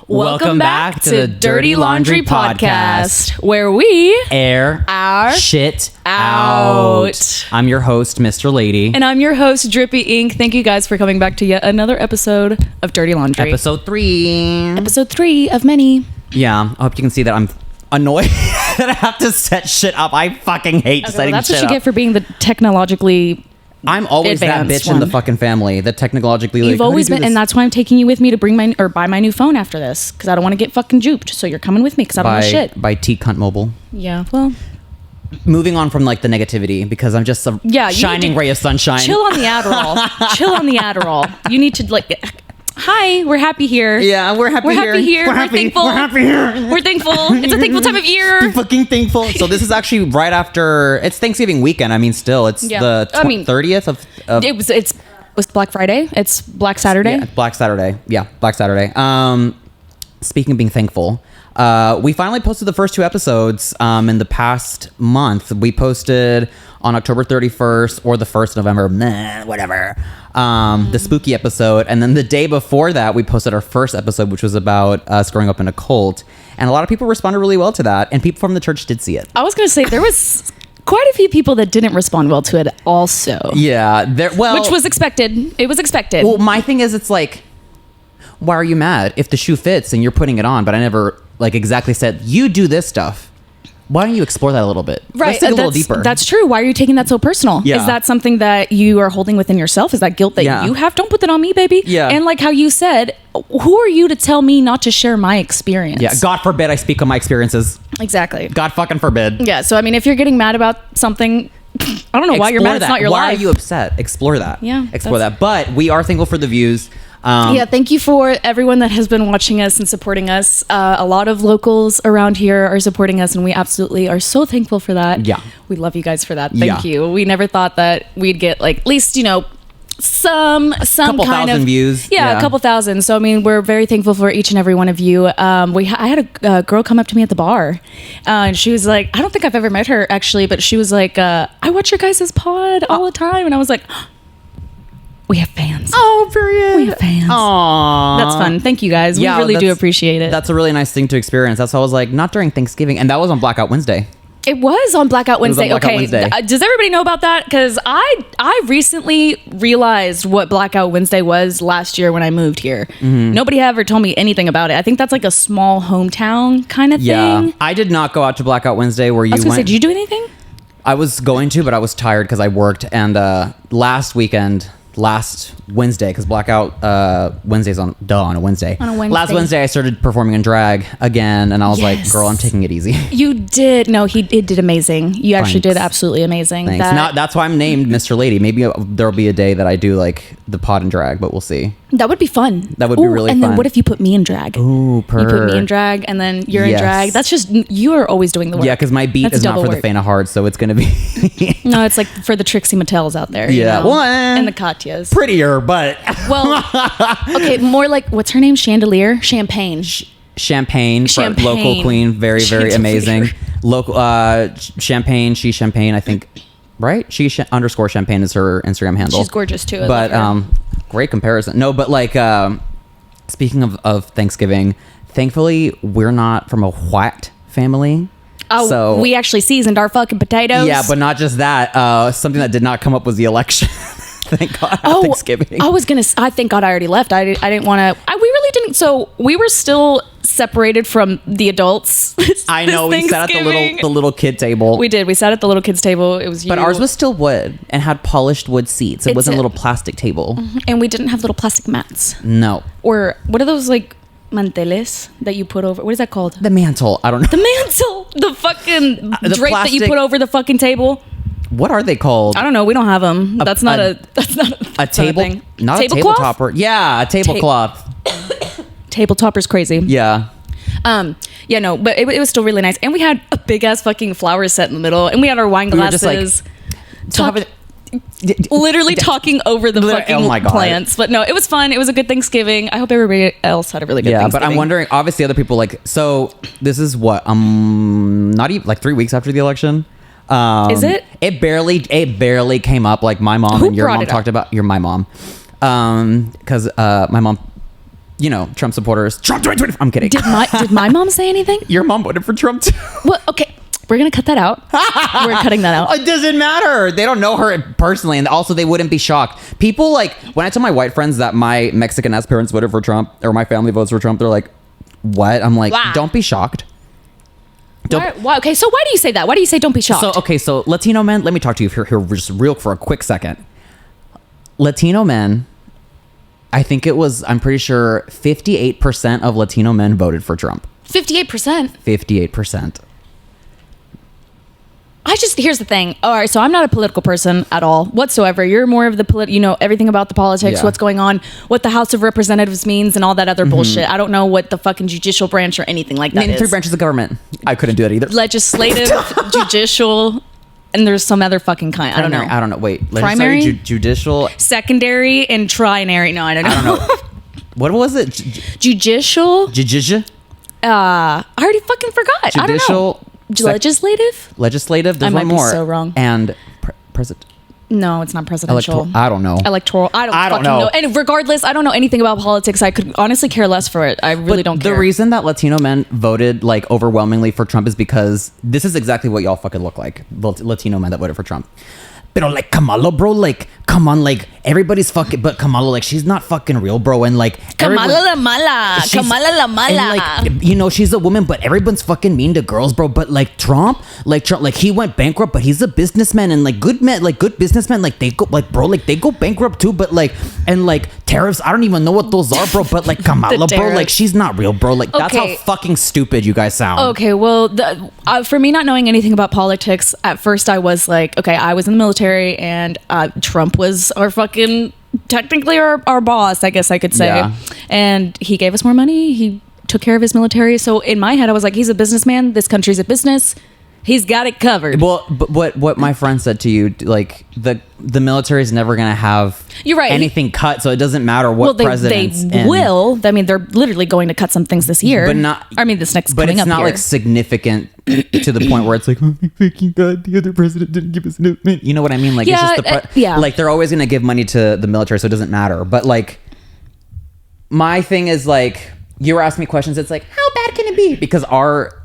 Welcome back to the Dirty Laundry Podcast, where we air our shit out. I'm your host, Mr. Lady. And I'm your host, Drippy Inc. Thank you guys for coming back to yet another episode of Dirty Laundry. Episode 3. Episode 3 of many. Yeah, I hope you can see that I'm annoyed that I have to set shit up. I fucking hate setting shit up. That's what you get for being the technologically I'm always that bitch in the fucking family. The technologically, you've always been, and that's why I'm taking you with me to bring buy my new phone after this, because I don't want to get fucking duped. So you're coming with me because I don't know shit. By T Cunt Mobile. Yeah, well. Moving on from like the negativity, because I'm just a shining ray of sunshine. Chill on the Adderall. Chill on the Adderall. You need to like. Hi, we're happy here. Yeah, we're happy here. We're thankful. We're happy here. We're thankful. It's a thankful time of year. We're fucking thankful. So this is actually right after, it's Thanksgiving weekend. I mean, still, it's the 30th of... It was Black Friday. It's Black Saturday. Yeah, Black Saturday. Yeah, Black Saturday. Speaking of being thankful, we finally posted the first 2 episodes in the past month. We posted on October 31st or the 1st of November, whatever. The spooky episode, and then the day before that we posted our first episode, which was about us growing up in a cult, and a lot of people responded really well to that, and people from the church did see it. I was gonna say there was quite a few people that didn't respond well to it also. Yeah, which was expected. It was expected. Well, my thing is, it's like, why are you mad if the shoe fits and you're putting it on? But I never like exactly said you do this stuff. Why don't you explore that a little bit? Right. Let's dig a little deeper. That's true. Why are you taking that so personal? Yeah. Is that something that you are holding within yourself? Is that guilt that you have? Don't put that on me, baby. Yeah. And like how you said, who are you to tell me not to share my experience? Yeah. God forbid I speak on my experiences. Exactly. God fucking forbid. Yeah. So, I mean, if you're getting mad about something, I don't know why you're mad. It's not your life. Why are you upset? Explore that. Yeah. Explore that. But we are thankful for the views. Thank you for everyone that has been watching us and supporting us. A lot of locals around here are supporting us, and we absolutely are so thankful for that. Yeah. We love you guys for that. Thank you. We never thought that we'd get like at least, some couple kind thousand of views. Yeah, a couple thousand. So I mean, we're very thankful for each and every one of you. I had a girl come up to me at the bar, and she was like, I don't think I've ever met her actually, but she was like, I watch your guys' pod all the time, and I was like, we have fans. Oh, period. We have fans. Aww. That's fun. Thank you guys. We really do appreciate it. That's a really nice thing to experience. That's why I was like, not during Thanksgiving. And that was on Blackout Wednesday. It was on Blackout Wednesday. Wednesday. Does everybody know about that? Because I recently realized what Blackout Wednesday was last year when I moved here. Mm-hmm. Nobody ever told me anything about it. I think that's like a small hometown kind of thing. Yeah. I did not go out to Blackout Wednesday where you went. I was going to say, did you do anything? I was going to, but I was tired because I worked. And last Wednesday, because Blackout Wednesday's on a Wednesday. On a Wednesday. Last Wednesday, I started performing in drag again, and I was like, girl, I'm taking it easy. You did. No, it did amazing. You actually did absolutely amazing. Thanks. That's why I'm named Mr. Lady. Maybe there'll be a day that I do like the pod in drag, but we'll see. That would be fun. That would be really fun. And then what if you put me in drag? Ooh, You put me in drag, and then you're in drag. That's just, you are always doing the work. Yeah, because my beat is not for the faint of heart, so it's going to be... No, it's like for the Trixie Mattels out there. Yeah. You know? And the Katyas. Prettier, but... Well, okay, more like, what's her name? Champagne. Champagne. Local queen. Very, very amazing. Local Champagne, I think... Right? _ Champagne is her Instagram handle. She's gorgeous too. But great comparison. No, but like speaking of Thanksgiving, thankfully we're not from a white family. Oh, so we actually seasoned our fucking potatoes. Yeah, but not just that. Something that did not come up was the election. Thank God. Thanksgiving. I thank God I already left. I didn't want to. We really didn't. So we were still separated from the adults. I know. We sat at the little kid table. We did. We sat at the little kids table. It was. But ours was still wood and had polished wood seats. It wasn't a little plastic table. Mm-hmm. And we didn't have little plastic mats. No. Or what are those like? Manteles that you put over. What is that called? The mantle. I don't know. The mantle. The fucking drape that you put over the fucking table. What are they called? I don't know. We don't have them. That's not a table thing. Not a tabletopper. Yeah, a tablecloth. Tabletopper's crazy. Yeah. Yeah, no, but it was still really nice. And we had a big ass fucking flower set in the middle, and we had our wine glasses. Literally talking over the fucking plants. But no, it was fun. It was a good Thanksgiving. I hope everybody else had a really good Thanksgiving. Yeah, but I'm wondering, obviously other people so this is what, not even like 3 weeks after the election. Is it? It barely came up. Like my mom and your mom talked about my mom. Because my mom, you know, Trump supporters. Trump 2020. I'm kidding. Did my mom say anything? Your mom voted for Trump too. Well, okay. We're going to cut that out. We're cutting that out. It doesn't matter. They don't know her personally. And also, they wouldn't be shocked. People, like, when I tell my white friends that my Mexican-ass parents voted for Trump, or my family votes for Trump, they're like, what? I'm like, don't be shocked. Why? Okay, so why do you say that? Why do you say don't be shocked? So Latino men, let me talk to you here just real for a quick second. Latino men, I'm pretty sure 58% of Latino men voted for Trump. 58%? 58%. Here's the thing. All right, so I'm not a political person at all whatsoever. You're more of the you know, everything about the politics, what's going on, what the House of Representatives means, and all that other bullshit. I don't know what the fucking judicial branch or anything like that Name 3 branches of government. I couldn't do that either. Legislative, judicial, and there's some other fucking kind. Primary, I don't know. Wait. Primary? Judicial. Secondary and trinary. No, I don't know. What was it? Judicial? Judicial? I already fucking forgot. Judicial. I don't know. Legislative? There's I one might more. be so wrong. And president. No, it's not presidential. I don't know. Electoral. I don't fucking know. And regardless, I don't know anything about politics. I could honestly care less for it. I really don't care. The reason that Latino men voted like overwhelmingly for Trump is because this is exactly what y'all fucking look like. Latino men that voted for Trump. But like Kamala, bro, like, come on, like, everybody's fucking, but Kamala, like, she's not fucking real, bro, and like, Kamala la mala, and like, you know, she's a woman, but everyone's fucking mean to girls, bro. But like Trump, like he went bankrupt, but he's a businessman, and like good businessmen, like they go, like, bro, like they go bankrupt too, but like, and like tariffs, I don't even know what those are, bro. But like Kamala, bro, like she's not real, bro. Like that's how fucking stupid you guys sound. Okay, well, for me not knowing anything about politics, at first I was like, okay, I was in the military. And Trump was our fucking technically our boss, I guess I could say. Yeah. And he gave us more money. He took care of his military. So in my head, I was like, he's a businessman. This country's a business. He's got it covered. Well, but what my friend said to you, like the military is never gonna have You're right. anything cut, so it doesn't matter what presidents. They will. I mean, they're literally going to cut some things this year, but not. I mean, this next. But coming it's up not year. like significant to the point where it's like, oh my freaking god, the other president didn't give us enough money. You know what I mean? Like, yeah, it's just like they're always gonna give money to the military, so it doesn't matter. But like, my thing is like, you were asking me questions. It's like, how bad can it be? Because our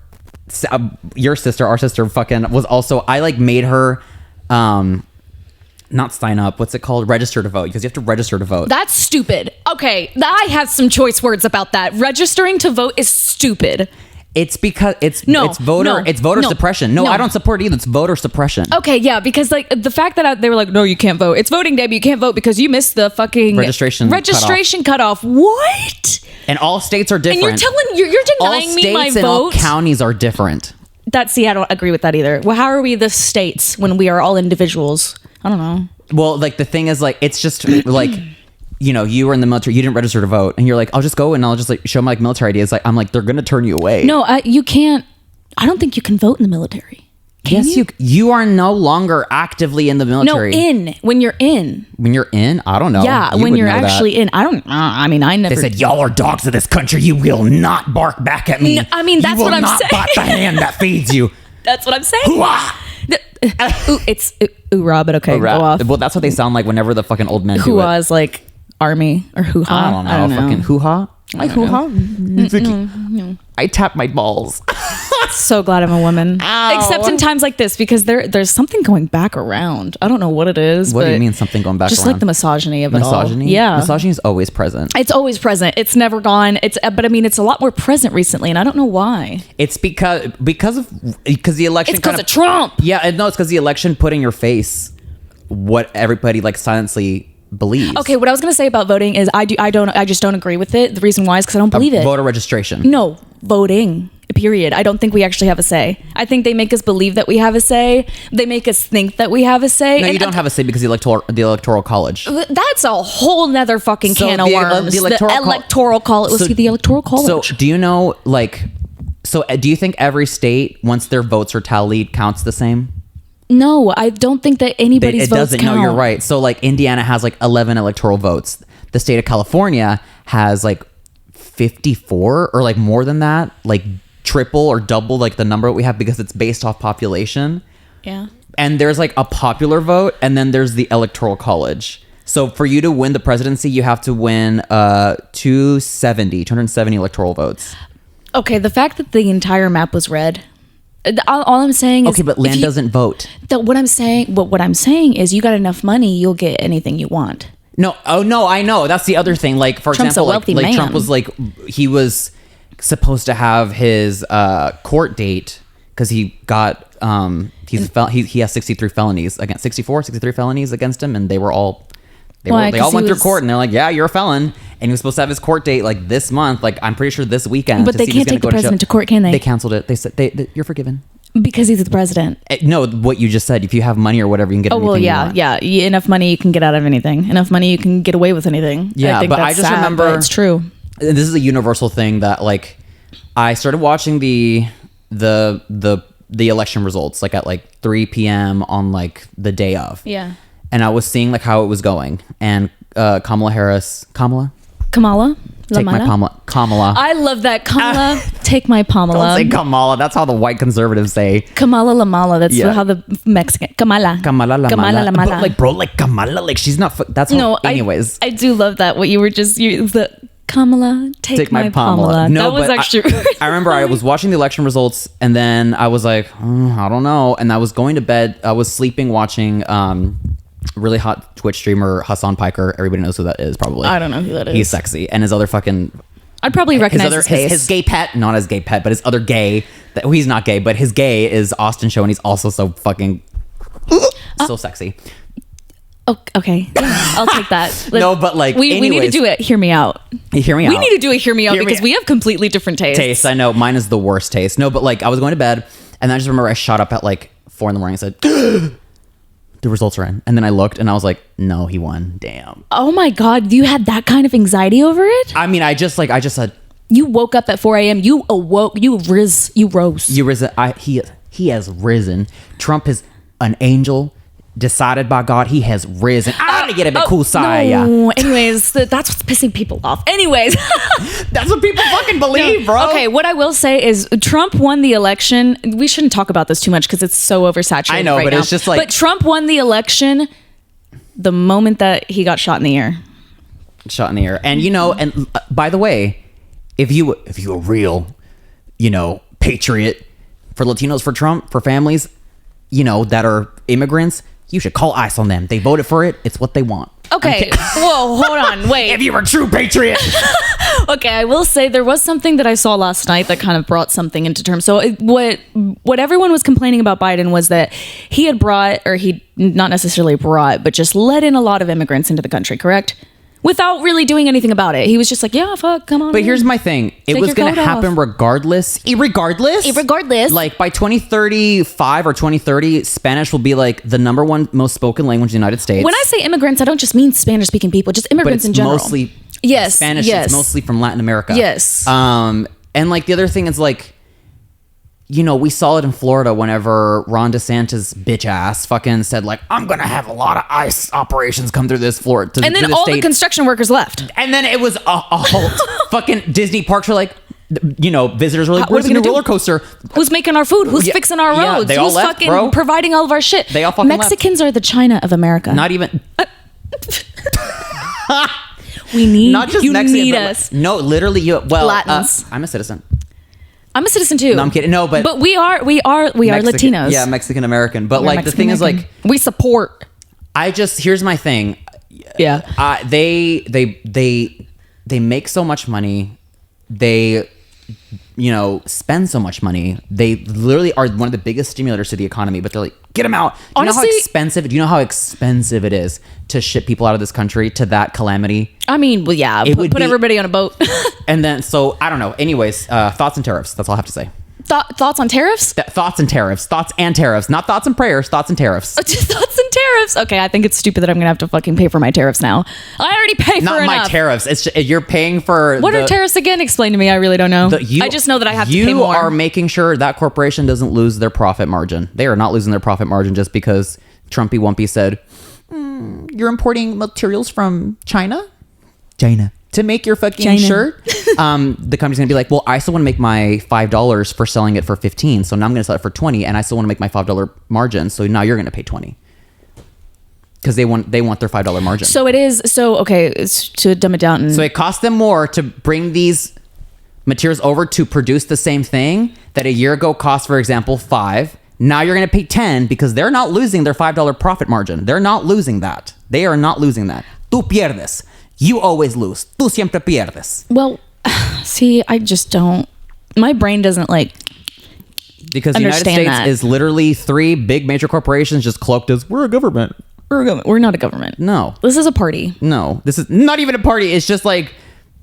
sister fucking was also, I like made her not sign up, what's it called, register to vote, because you have to register to vote. That's stupid. Okay, I have some choice words about that. Registering to vote is stupid. It's because it's voter suppression. No, I don't support it either. It's voter suppression. Okay, yeah, because like the fact that they were like, no, you can't vote. It's voting day, but you can't vote because you missed the fucking registration cutoff. What? And all states are different. And you're denying me my vote. All counties are different. I don't agree with that either. Well, how are we the states when we are all individuals? I don't know. Well, like the thing is, like, it's just like, you know, you were in the military, you didn't register to vote, and you're like, I'll just go and I'll just like show my like military ID. It's like, I'm like, they're gonna turn you away. No, you can't. I don't think you can vote in the military. Can you are no longer actively in the military. No, when you're in. When you're in, I don't know. Yeah, when you're actually in. I don't. I mean, I never. They said, y'all are dogs of this country. You will not bark back at me. No, I mean, that's what I'm saying. You will not bite the hand that feeds you. That's what I'm saying. Hoo-ah! It's oorah, but okay, Oorah. go off. Well, that's what they sound like whenever the fucking old men do it. Hoo-ah is like army or hoo-ha. I don't know. Fucking hoo-ha. Like hoo-ha. I tap my balls. So glad I'm a woman. Ow. Except in times like this, because there's something going back around. I don't know what it is. What do you mean something going back just around? Just like the misogyny of it all. Misogyny? Yeah. Misogyny is always present. It's always present. It's never gone. But I mean, it's a lot more present recently, and I don't know why. It's because the election. It's because of Trump. Yeah, no, it's because the election put in your face what everybody like silently believes. Okay, what I was gonna say about voting is I just don't agree with it. The reason why is because I don't believe it. Voter registration. No, voting. Period. I don't think we actually have a say. I think they make us believe that we have a say. They make us think that we have a say. No, you don't have a say because the electoral college. That's a whole nother fucking can of worms. The electoral college. Let's see the electoral college. So do you know do you think every state, once their votes are tallied, counts the same? No, I don't think that anybody's votes count. No, you're right. So like Indiana has like 11 electoral votes. The state of California has like 54 or like more than that, like triple or double like the number we have because it's based off population. Yeah. And there's like a popular vote and then there's the electoral college. So for you to win the presidency, you have to win 270 electoral votes. Okay, the fact that the entire map was red. All I'm saying is, okay, but land doesn't vote. What I'm saying is, you got enough money, you'll get anything you want. No, oh no, I know. That's the other thing. Like, for Trump's example, a wealthy man. Trump was like, he was supposed to have his court date because he got he has 63 felonies against 63 felonies against him, and they all went through court, and they're like, yeah, you're a felon, and he was supposed to have his court date like this month, like I'm pretty sure this weekend. But they can't take the president to court, can they? They canceled it. They said you're forgiven because he's the president. No, what you just said. If you have money or whatever, you can get. Oh well, yeah. Enough money, you can get out of anything. Enough money, you can get away with anything. Yeah, but I just remember it's true. And this is a universal thing that like I started watching the election results like at like 3 p.m. on like the day of. Yeah. And I was seeing like how it was going, and Kamala. Take my Kamala. I love that. Kamala, take my Pamela. Don't say Kamala. That's how the white conservatives say. Kamala la Mala. That's how the Mexican. Kamala la Mala. But like, bro, like Kamala, like she's not. That's how, anyways. I do love that. What you were just the Kamala, take my Pamela. No, that was actually. I remember I was watching the election results, and then I was like, I don't know, and I was going to bed. I was sleeping watching. Really hot Twitch streamer Hassan Piker. Everybody knows who that is, probably. I don't know who that is. He's sexy, and his other fucking. I'd probably recognize his face. His gay pet, not his gay pet, but his other gay. He's not gay, but his gay is Austin Show, and he's also so fucking so sexy. Oh, okay, yeah, I'll take that. No, but like we need to do it. Hear me out. Hear me out. We need to do it. Hear me out because we have completely different tastes. I know mine is the worst taste. No, but like I was going to bed, and I just remember I shot up at like 4 a.m. and said. The results are in, and then I looked and I was like, no, he won. Damn. Oh my god, you had that kind of anxiety over it? I mean, I just said, you woke up at 4 a.m. You awoke. You rose. He has risen. Trump is an angel decided by God. He has risen. I'm gonna get a bit cool side. No. Anyways, that's what's pissing people off. Anyways, that's what people fucking believe, bro. Okay, what I will say is Trump won the election. We shouldn't talk about this too much because it's so oversaturated. I know, right but now. it's just like. But Trump won the election the moment that he got shot in the ear. Shot in the ear, and and by the way, if you a real, patriot for Latinos, for Trump, for families, that are immigrants. You should call ICE on them. They voted for it. It's what they want. Okay. Whoa, hold on. Wait. If you were a true patriot. Okay, I will say there was something that I saw last night that kind of brought something into terms. So what everyone was complaining about Biden was that he had not necessarily brought, but just let in a lot of immigrants into the country, correct? Without really doing anything about it. He was just like, yeah, fuck, come on. But here's my thing. It was going to happen regardless. Irregardless. Like by 2035 or 2030, Spanish will be like the number one most spoken language in the United States. When I say immigrants, I don't just mean Spanish-speaking people, just immigrants in general. Mostly Spanish. Yes. It's mostly from Latin America. Yes. And like the other thing is like, we saw it in Florida whenever Ron DeSantis bitch ass fucking said like, I'm going to have a lot of ICE operations come through this Florida. And then all the construction workers left. And then it was a whole fucking Disney parks were like, visitors were like, where's the new roller coaster? Who's making our food? Who's fixing our roads? They all Who's left, fucking bro. providing all of our shit? They all fucking Mexicans are the China of America. Not even... We need... Not just you Mexicans. need us. No, literally you... Well, Latins. I'm a citizen. I'm a citizen too. No, I'm kidding. No, but we are Mexican, Latinos. Yeah, Mexican American. But like the thing is like we support. Here's my thing. Yeah. They make so much money. They spend so much money. They literally are one of the biggest stimulators to the economy, but they're like, get them out. Do you know how expensive it is to ship people out of this country to that calamity? I mean, well, yeah, put everybody on a boat. And then, so I don't know. Anyways, thoughts and tariffs. That's all I have to say. Thoughts on tariffs? Thoughts and tariffs. Thoughts and tariffs. Not thoughts and prayers. Thoughts and tariffs. Thoughts and tariffs. Okay, I think it's stupid that I'm gonna have to fucking pay for my tariffs now. I already pay for Not enough. my tariffs. It's you're paying for. What are tariffs again? Explain to me. I really don't know. I just know that I have to pay more. You are making sure that corporation doesn't lose their profit margin. They are not losing their profit margin just because Trumpy Wumpy said, you're importing materials from China to make your fucking shirt. The company's gonna be like, well, I still want to make my $5 for selling it for 15, so now I'm gonna sell it for 20, and I still want to make my $5 margin, so now you're gonna pay 20. because they want their $5 margin. So it is. So okay, it's to dumb it down. So it costs them more to bring these materials over to produce the same thing that a year ago cost, for example, $5. Now you're going to pay $10 because they're not losing their $5 profit margin. They're not losing that. They are not losing that. Tú pierdes. You always lose. Tú siempre pierdes. Well, see, I just don't. My brain doesn't like. Because the United States is literally 3 big major corporations just cloaked as we're a government. We're not a government. No. This is a party. No. This is not even a party. It's just like,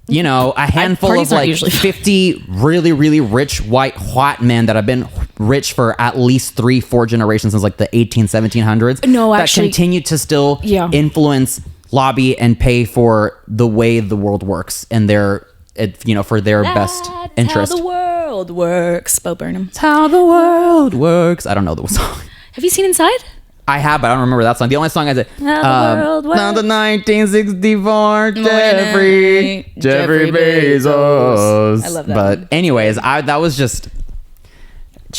you know, a handful of like 50 really, really rich white men that have been rich for at least 3-4 generations since like the 1700s. No, actually. That continue to still influence, lobby, and pay for the way the world works and their, you know, for their best interest. How the world works. Bo Burnham. It's how the world works. I don't know the song. Have you seen Inside? I have, but I don't remember that song. The only song I said, How the world works. now the 1964 Jeffrey Bezos. I love that. But anyways, that was just,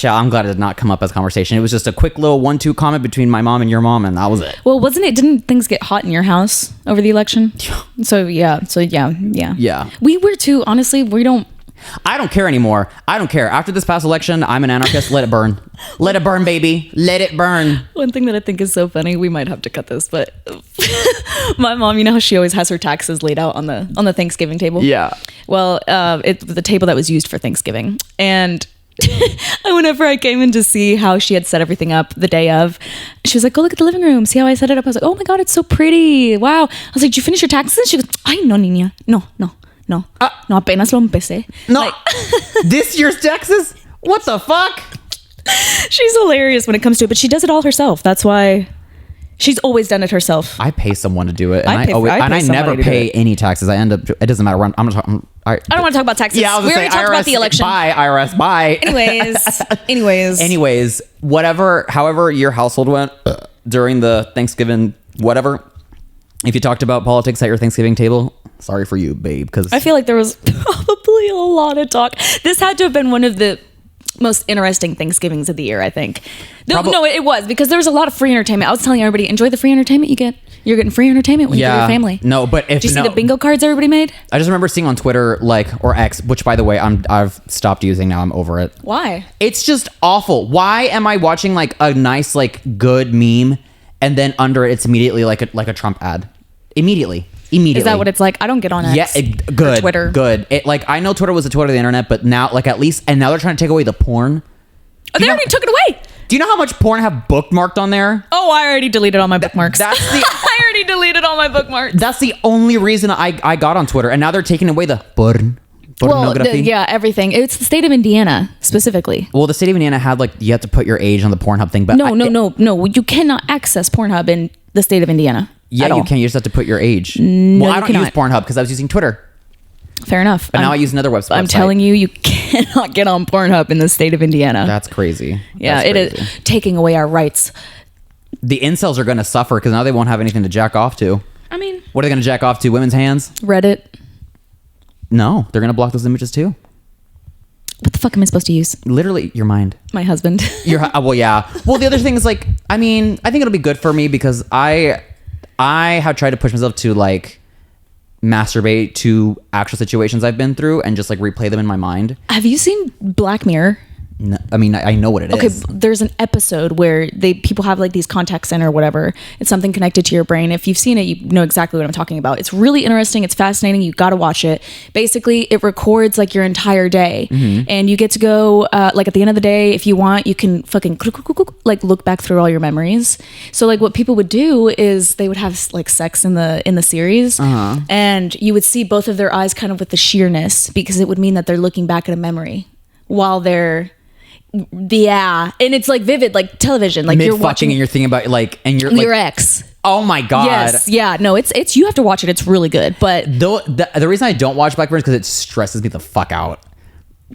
I'm glad it did not come up as conversation. It was just a quick little 1-2 comment between my mom and your mom, and that was it. Well, didn't things get hot in your house over the election? So yeah. Yeah. We were too, honestly, I don't care anymore. I don't care. After this past election, I'm an anarchist. Let it burn. Let it burn, baby. Let it burn. One thing that I think is so funny, we might have to cut this, but my mom, you know how she always has her taxes laid out on the Thanksgiving table? Yeah. Well, it's the table that was used for Thanksgiving. And whenever I came in to see how she had set everything up the day of, she was like, go look at the living room. See how I set it up? I was like, oh my God, it's so pretty. Wow. I was like, did you finish your taxes? She goes, ay, no, niña. No, apenas lo empecé. No, like, this year's taxes? What the fuck? She's hilarious when it comes to it, but she does it all herself. That's why she's always done it herself. I pay someone to do it, and I never pay any taxes. I end up. It doesn't matter. I don't want to talk about taxes. Yeah, I was we already already talked about the election. Bye, IRS. Bye. Anyways. However your household went during the Thanksgiving, whatever. If you talked about politics at your Thanksgiving table, sorry for you, babe. Because I feel like there was probably a lot of talk. This had to have been one of the most interesting Thanksgivings of the year, I think. No, it was, because there was a lot of free entertainment. I was telling everybody, enjoy the free entertainment you get. You're getting free entertainment when you get your family. No, but did you see the bingo cards everybody made? I just remember seeing on Twitter, or X, which by the way I've stopped using now. I'm over it. Why? It's just awful. Why am I watching like a nice good meme and then under it's immediately like a Trump ad? Immediately. Is that what it's like? I don't get on X. Yeah, good. Twitter. Good. I know Twitter was the Twitter of the internet, but now at least, and now they're trying to take away the porn. They already took it away. Do you know how much porn I have bookmarked on there? Oh, I already deleted all my bookmarks. I already deleted all my bookmarks. That's the only reason I got on Twitter, and now they're taking away the pornography. Well, everything. It's the state of Indiana specifically. Well, the state of Indiana had you have to put your age on the Pornhub thing, but no. You cannot access Pornhub in the state of Indiana. Yeah, you can. You just have to put your age. No, I don't use Pornhub because I was using Twitter. Fair enough. But now I use another website. I'm telling you cannot get on Pornhub in the state of Indiana. That's crazy. Yeah, it is taking away our rights. The incels are going to suffer because now they won't have anything to jack off to. I mean, what are they going to jack off to? Women's hands? Reddit. No, they're going to block those images too. What the fuck am I supposed to use? Literally, your mind. My husband. Well, yeah. Well, the other thing is I think it'll be good for me because I have tried to push myself to masturbate to actual situations I've been through and just replay them in my mind. Have you seen Black Mirror? No, I mean, I know what it is. Okay, there's an episode where people have these contact center or whatever. It's something connected to your brain. If you've seen it, you know exactly what I'm talking about. It's really interesting. It's fascinating. You got to watch it. Basically, it records your entire day, and you get to go at the end of the day, if you want, you can fucking look back through all your memories. So what people would do is they would have sex in the series, and you would see both of their eyes kind of with the sheerness because it would mean that they're looking back at a memory while they're. Yeah, and it's vivid, television. You're watching and you're thinking about and you're your ex. Oh my god! Yes, yeah. No, it's you have to watch it. It's really good. But the reason I don't watch Black Mirror is because it stresses me the fuck out.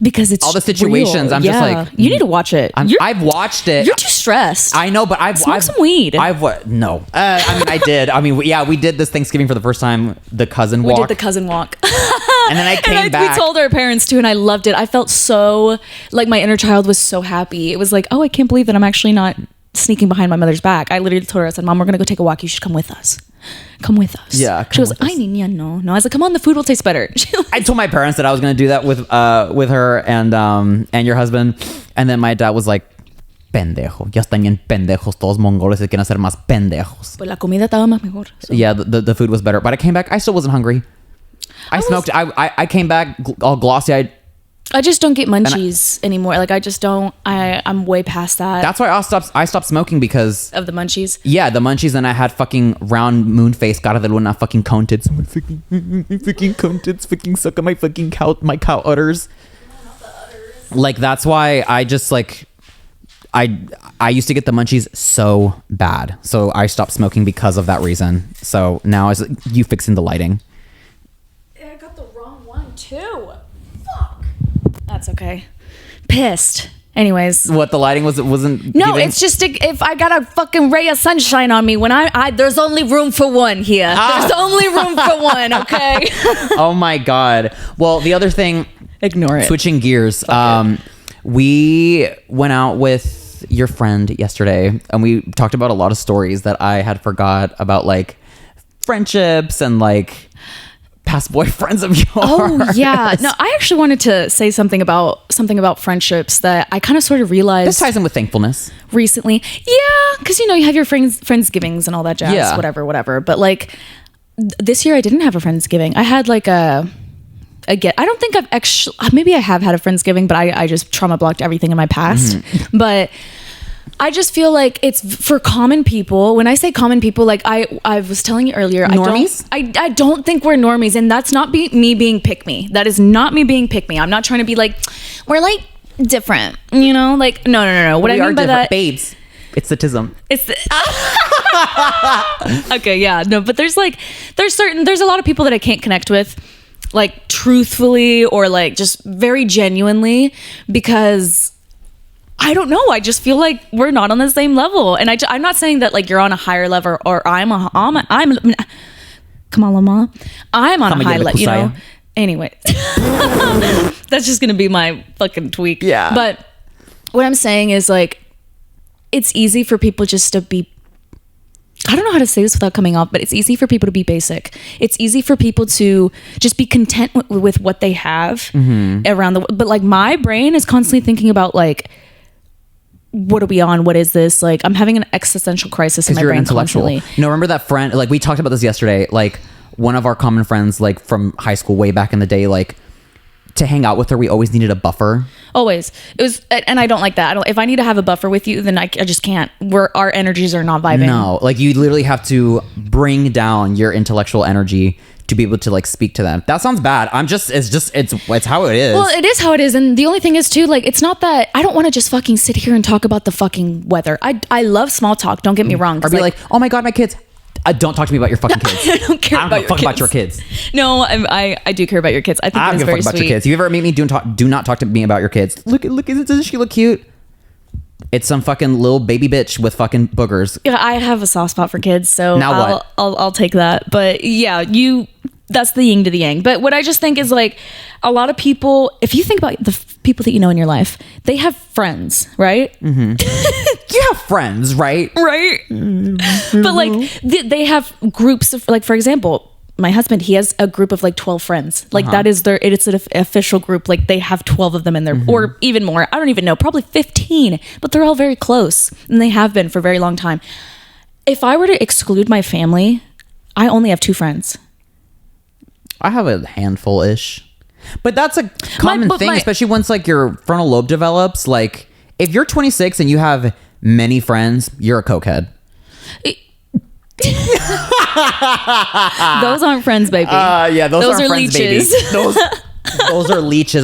Because it's all the situations. Real. I'm just you need to watch it. I've watched it. You're too stressed. I know, but I've smoke some weed. No. I did. We did this Thanksgiving for the first time. The cousin walk. We did the cousin walk. And then I came back. We told our parents too, and I loved it. I felt so my inner child was so happy. It was oh, I can't believe that I'm actually not sneaking behind my mother's back. I literally told her, I said, Mom, we're gonna go take a walk. You should come with us. Come with us. Yeah. She was like, ay, niña, no. I was like, come on, the food will taste better. I told my parents that I was going to do that with her and your husband. And then my dad was like, pendejo. Ya están bien pendejos. Todos mongoles se quieren hacer más pendejos. Pues la comida estaba más mejor. So. Yeah, the food was better. But I came back. I still wasn't hungry. I came back all glossy-eyed. I just don't get munchies anymore. Like, I just don't. I'm way past that. That's why I stopped smoking because of the munchies. Yeah, the munchies, and I had fucking round moon face, cara de luna, fucking cone tits, fucking cone tits, fucking suck on my fucking my cow udders. Like, that's why I just like I used to get the munchies so bad, so I stopped smoking because of that reason. So now it's you fixing the lighting. I got the wrong one too. Fuck. That's okay. Pissed. Anyways. What, the lighting wasn't No, giving? it's just if I got a fucking ray of sunshine on me when I there's only room for one here. There's only room for one, okay? Oh my God. Well, the other thing, ignore it. Switching gears. We went out with your friend yesterday and we talked about a lot of stories that I had forgot about, like friendships and like past boyfriends of yours. Oh yeah. No, I actually wanted to say something about friendships that I kind of sort of realized. This ties in with thankfulness. Recently. Yeah, because you have your friendsgivings and all that jazz. Yeah. Whatever. But like this year I didn't have a friendsgiving. I had like I don't think I've actually, maybe I have had a friendsgiving, but I just trauma blocked everything in my past. Mm-hmm. But I just feel like it's for common people. When I say common people, like I was telling you earlier, normies? I don't think we're normies, and that's not me being pick me. That is not me being pick me. I'm not trying to be like, we're like different, like no. What I mean by that, babes, it's the tism. It's okay, yeah, no, but there's a lot of people that I can't connect with, like truthfully or like just very genuinely, because I don't know. I just feel like we're not on the same level. And I'm not saying that like you're on a higher level or I'm Kamala Ma. I'm on a high level, Anyway, that's just going to be my fucking tweak. Yeah. But what I'm saying is like, it's easy for people just to be, I don't know how to say this without coming off, but it's easy for people to be basic. It's easy for people to just be content with what they have around the, but like my brain is constantly thinking about like, what are we on? What is this? Like, I'm having an existential crisis in my brain constantly. No, remember that friend? Like, we talked about this yesterday. Like, one of our common friends, like from high school, way back in the day, like to hang out with her, we always needed a buffer. Always. It was, and I don't like that. If I need to have a buffer with you, then I just can't. Our energies are not vibing. No, like you literally have to bring down your intellectual energy to be able to like speak to them. That sounds bad. It's how it is. Well, it is how it is. And the only thing is too, like, it's not that I don't want to just fucking sit here and talk about the fucking weather. I love small talk. Don't get me wrong. Or be like, oh my God, my kids. Don't talk to me about your fucking kids. I don't care about your kids. No, I do care about your kids. I think it's very sweet. About your kids. You ever meet me? Do not talk to me about your kids. Look, doesn't she look cute? It's some fucking little baby bitch with fucking boogers. Yeah, I have a soft spot for kids, so now what? I'll take that. But yeah, that's the yin to the yang. But what I just think is like a lot of people, if you think about the people that you know in your life, they have friends, right? Mm-hmm. You have friends, right? Right. Mm-hmm. But like they have groups of, like, for example, my husband, he has a group of like 12 friends. Like that is it's an official group. Like they have 12 of them in there, or even more. I don't even know, probably 15, but they're all very close and they have been for a very long time. If I were to exclude my family, I only have 2 friends. I have a handful-ish. But that's a common thing, especially once like your frontal lobe develops. Like if you're 26 and you have many friends, you're a cokehead. Those aren't friends, baby. Yeah, those aren't are friends, leeches. Baby. Those are leeches.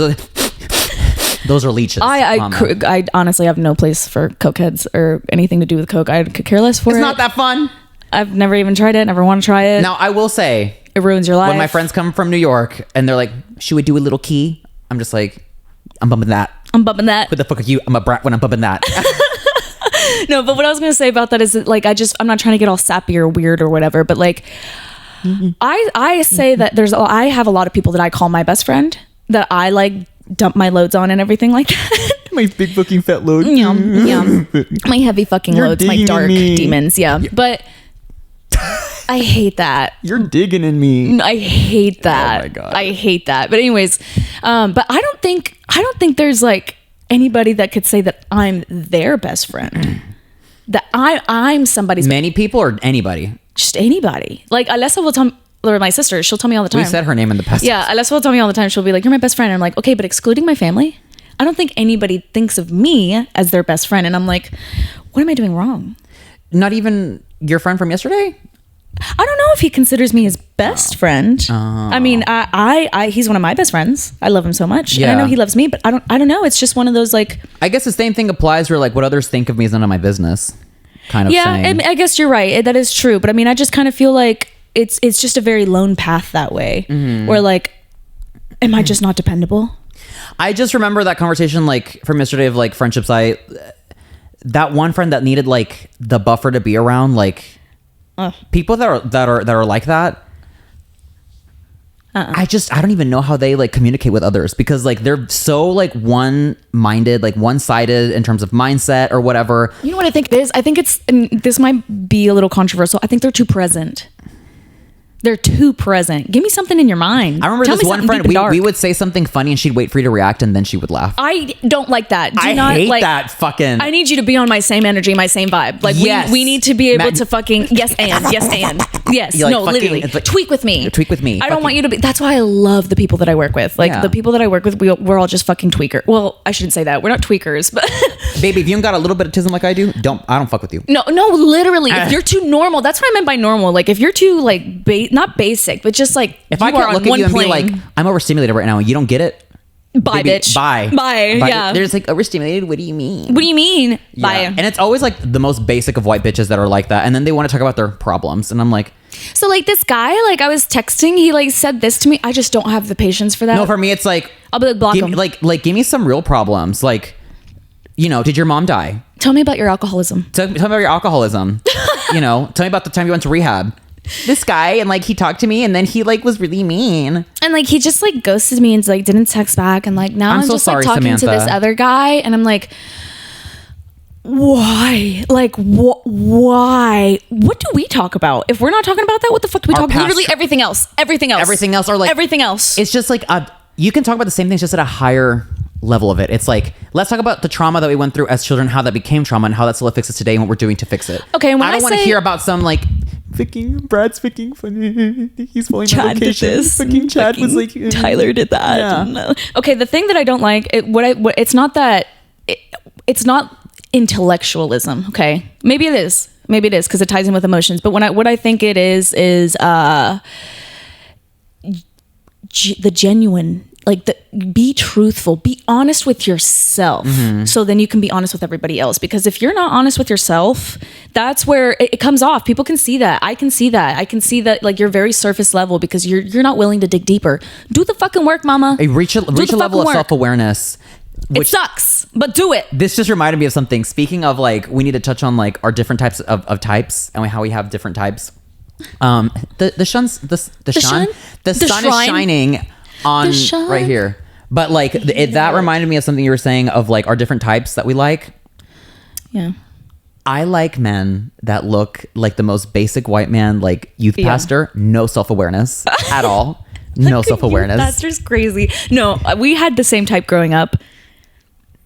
Those are leeches. I honestly have no place for cokeheads or anything to do with coke. I could care less for it. It's not that fun. I've never even tried it. Never want to try it. Now, I will say, it ruins your life. When my friends come from New York and they're like, should we do a little key? I'm just like, I'm bumping that. I'm bumping that. What the fuck are you? I'm a brat when I'm bumping that. No, but what I was going to say about that is that, like, I'm not trying to get all sappy or weird or whatever, but like, I say that I have a lot of people that I call my best friend that I like dump my loads on and everything like that. My big fucking fat load. Yeah. My heavy fucking loads, my dark demons. Yeah. But I hate that. You're digging in me. I hate that. Oh my God. I hate that. But anyways, but I don't think there's like anybody that could say that I'm their best friend. That I'm somebody's. Many people or anybody? Just anybody. Like Alessa will tell me, or my sister, she'll tell me all the time. We said her name in the past. Yeah, Alessa will tell me all the time. She'll be like, "You're my best friend." And I'm like, "Okay, but excluding my family, I don't think anybody thinks of me as their best friend." And I'm like, "What am I doing wrong?" Not even your friend from yesterday? I don't know if he considers me his best friend. I mean, I he's one of my best friends. I love him so much. Yeah. And I know he loves me, but I don't know. It's just one of those like. I guess the same thing applies where like what others think of me is none of my business. Kind of. Yeah, saying. I guess you're right. That is true. But I mean, I just kind of feel like it's just a very lone path that way. Where like, am I just not dependable? I just remember that conversation like from yesterday of like friendships. That one friend that needed like the buffer to be around like people that are like that. I don't even know how they like communicate with others because like they're so like one-minded, like one-sided in terms of mindset or whatever. You know what I think it is? I think it's, and this might be a little controversial. I think they're too present. They're too present. Give me something in your mind. I remember this one friend, we would say something funny and she'd wait for you to react and then she would laugh. I don't like that. I hate that fucking... I need you to be on my same energy, my same vibe. Like yes. we need to be able to fucking... Yes, and. Yes. Like no, fucking, literally. like, tweak with me. Tweak with me. I don't want you to be... That's why I love the people that I work with. Like the people that I work with, we're all just fucking tweakers. Well, I shouldn't say that. We're not tweakers, but... Baby, if you don't got a little bit of tism like I do, I don't fuck with you. No, literally. If you're too normal, that's what I meant by normal. Like if you're too like, not basic, but just like if I can't look at you and be like, I'm overstimulated right now and you don't get it, bye, baby, bitch. Bye. Yeah. There's like overstimulated. What do you mean? What do you mean? Yeah. Bye. And it's always like the most basic of white bitches that are like that. And then they want to talk about their problems. And I'm like, so like this guy, like I was texting, he like said this to me. I just don't have the patience for that. No, for me, it's like, I'll be like, block him. Like give me some real problems. Like, you know, did your mom die? Tell me about your alcoholism. Tell me about your alcoholism. You know, tell me about the time you went to rehab. This guy, and like he talked to me and then he like was really mean and like he just like ghosted me and like didn't text back and like now I'm so just sorry, like talking Samantha. to this other guy and I'm like, why? Like why? What do we talk about? If we're not talking about that, what the fuck do we talk? Literally everything else or like everything else. It's just like you can talk about the same things just at a higher level of it. It's like, let's talk about the trauma that we went through as children, how that became trauma and how that still affects us today and what we're doing to fix it. Okay, and when I don't want to hear about some like Brad's fucking funny. He's following my location. Did this. Fucking Chad was like Tyler did that. Yeah. Okay, the thing that I don't like, it's not that it's not intellectualism. Okay, maybe it is because it ties in with emotions. But what I think it is the genuine. Like be truthful, be honest with yourself. So then you can be honest with everybody else. Because if you're not honest with yourself, that's where it comes off. People can see that. I can see that like you're very surface level because you're not willing to dig deeper. Do the fucking work, mama. Reach a level of self-awareness. It sucks, but do it. This just reminded me of something. Speaking of like, we need to touch on like our different types of types and how we have different types. The sun is shining on right here, but like that reminded me of something you were saying of like our different types that we like. Yeah, I like men that look like the most basic white man, like youth pastor, no self-awareness at all. No self-awareness. Pastor's crazy. No, we had the same type growing up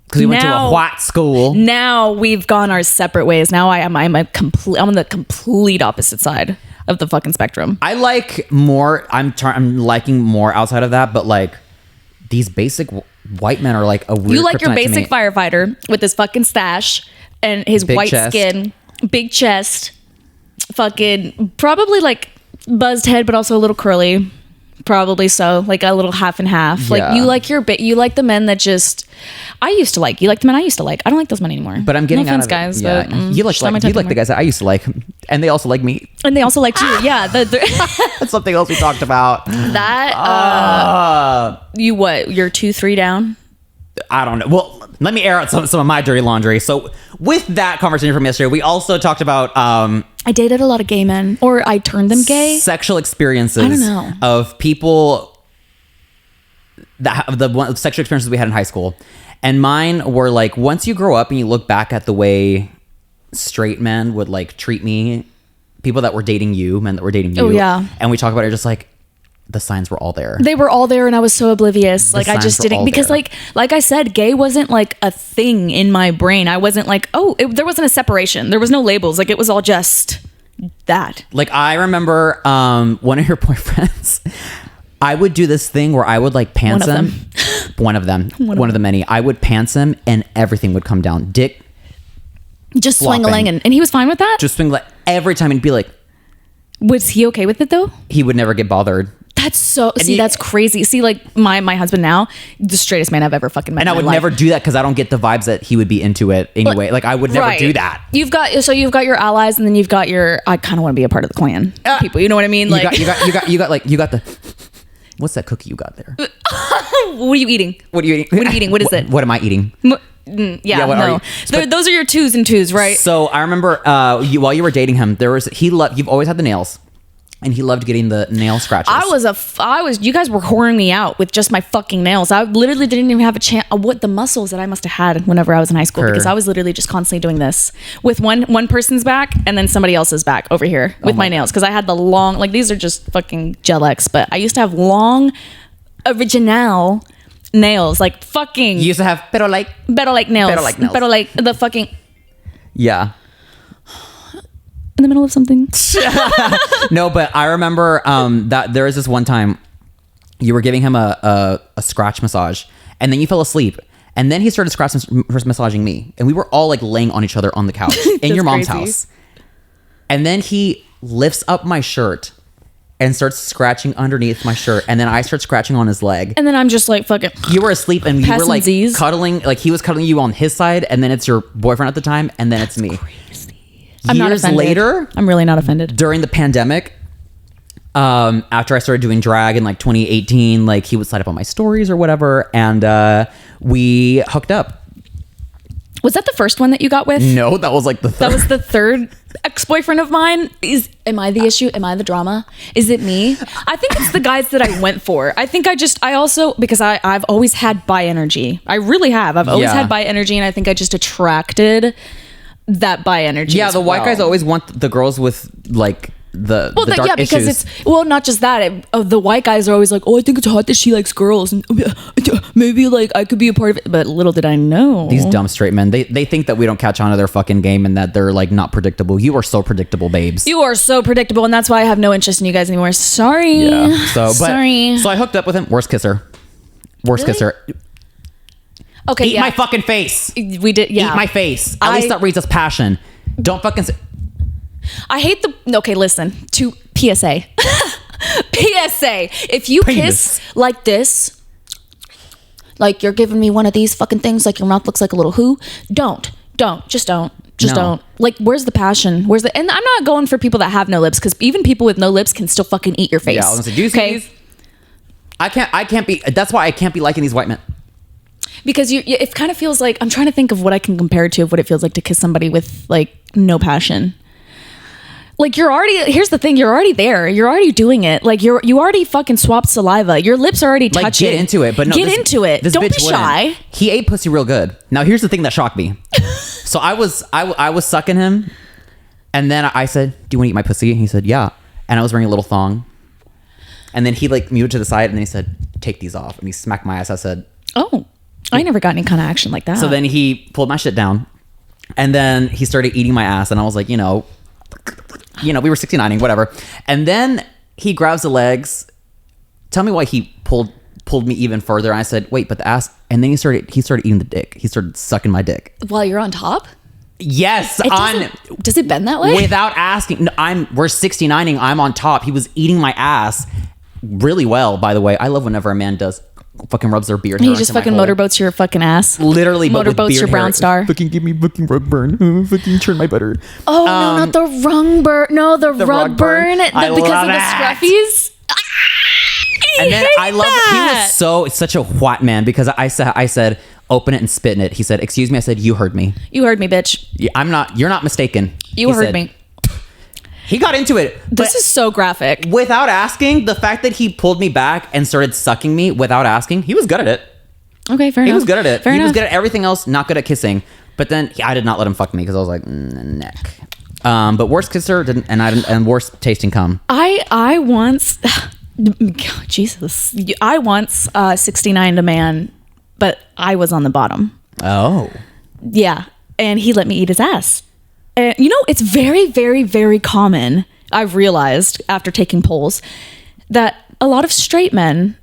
because we went to a white school. Now we've gone our separate ways. Now I'm on the complete opposite side of the fucking spectrum. I like more. I'm liking more outside of that, but like these basic white men are like a weird. You like your basic firefighter with his fucking stash and his big white skin, big chest, fucking probably like buzzed head, but also a little curly. Probably so, like a little half and half. Like you like the men that just I used to like. You like the men I used to like. I don't like those men anymore. But I'm getting no offense, out of guys. Yeah. But, you like the guys that I used to like, and they also like me, and they also liked you. Yeah, that's something else we talked about. That you're 2-3 down. I don't know. Well, let me air out some of my dirty laundry. So with that conversation from yesterday, we also talked about I dated a lot of gay men, or I turned them gay. Sexual experiences. I don't know. Of people that the sexual experiences we had in high school. And mine were like, once you grow up and you look back at the way straight men would like treat me, people that were dating you, men that were dating you. Oh, yeah. And we talk about it just like, the signs were all there. They were all there, and I was so oblivious. Like, I just didn't, because there. like I said, gay wasn't like a thing in my brain. I wasn't like, there wasn't a separation. There was no labels. Like, it was all just that. Like, I remember one of your boyfriends, I would do this thing where I would like pants him. One of them. One of the many. I would pants him and everything would come down. Dick. Just swing-a-lang. And he was fine with that? Just swing like every time. He'd be like. Was he okay with it though? He would never get bothered. That's so, that's crazy. See, like my husband now, the straightest man I've ever fucking met. And I would never do that because I don't get the vibes that he would be into it anyway. Like I would never do that. You've got your allies, and then you've got your, I kind of want to be a part of the clan people. You know what I mean? Like you got the, what's that cookie you got there? What are you eating? What are you eating? What is it? What am I eating? Those are your twos and twos, right? So I remember while you were dating him, you've always had the nails. And he loved getting the nail scratches. You guys were whoring me out with just my fucking nails. I literally didn't even have a chance. What the muscles that I must have had whenever I was in high school, because I was literally just constantly doing this with one person's back and then somebody else's back over here with my nails. Because I had the long, like these are just fucking Gel X, but I used to have long, original nails, like fucking. You used to have pero like nails. Pero like the fucking. Yeah. In the middle of something. No, but I remember that there was this one time you were giving him a scratch massage, and then you fell asleep, and then he started massaging me, and we were all like laying on each other on the couch in your mom's house, and then he lifts up my shirt and starts scratching underneath my shirt, and then I start scratching on his leg, and then I'm just like fucking. You were asleep, and you were like cuddling, like he was cuddling you on his side, and then it's your boyfriend at the time, and then it's me. I'm not offended. Later, I'm really not offended. During the pandemic, after I started doing drag in like 2018, like he would slide up on my stories or whatever, and we hooked up. Was that the first one that you got with? No, that was like the third. That was the third ex-boyfriend of mine. Am I the issue? Am I the drama? Is it me? I think it's the guys that I went for. I think I also, because I've always had bi energy. I really have. I've always had bi energy, and I think I just attracted that bi energy. Yeah, the white guys always want the girls with like the dark because issues. It's not just that. The white guys are always like, I think it's hot that she likes girls, and maybe like I could be a part of it. But little did I know, these dumb straight men, they think that we don't catch on to their fucking game and that they're like not predictable. You are so predictable, babes. You are so predictable, and that's why I have no interest in you guys anymore. Sorry. Yeah. Sorry. So I hooked up with him. Worst kisser. Okay, eat my fucking face. We did, yeah. Eat my face. At least that reads us passion. Don't fucking say. I hate okay, listen. To PSA. PSA. If you kiss like this, like you're giving me one of these fucking things, like your mouth looks like a little who, don't. Just don't. Like, where's the passion? And I'm not going for people that have no lips, because even people with no lips can still fucking eat your face. Yeah, I was gonna say, do you see these? I can't be, that's why I can't be liking these white men. Because it kind of feels like, I'm trying to think of what I can compare it to, of what it feels like to kiss somebody with like no passion. Like here's the thing, you're already there. You're already doing it. Like you already fucking swapped saliva. Your lips are already touching. Like get into it, but no. Get into it. Don't be shy. Wouldn't. He ate pussy real good. Now here's the thing that shocked me. So I was sucking him, and then I said, "Do you want to eat my pussy?" And he said, "Yeah." And I was wearing a little thong. And then he like muted to the side, and then he said, "Take these off." And he smacked my ass. I said, "Oh, I never got any kind of action like that." So then he pulled my shit down, and then he started eating my ass, and I was like, we were 69ing, whatever. And then he grabs the legs. Tell me why he pulled me even further. And I said, "Wait, but the ass." And then he started eating the dick. He started sucking my dick while you're on top. Yes, does it bend that way? Without asking. No, we're 69ing. I'm on top. He was eating my ass really well. By the way, I love whenever a man fucking rubs their beard. He just fucking motorboats your fucking ass. Literally, motorboats your brown star. Fucking give me fucking rug burn. Fucking churn my butter. Oh no, not the rung burn. No, the rug burn. Because of the scruffies. And then I love. He was such a white man, because I said, "Open it and spit in it." He said, "Excuse me." I said, "You heard me." You heard me, bitch. You're not mistaken. You heard me. He got into it. This is so graphic. Without asking, the fact that he pulled me back and started sucking me without asking, he was good at it. Okay, fair enough. He was good at it. Fair He was enough. good at everything else, not good at kissing. But then I did not let him fuck me because I was like, neck. But worst kisser and worst tasting cum. I once, Jesus, I once 69'd a man, but I was on the bottom. Oh. Yeah, and he let me eat his ass. And you know, it's very, very, very common. I've realized after taking polls that a lot of straight men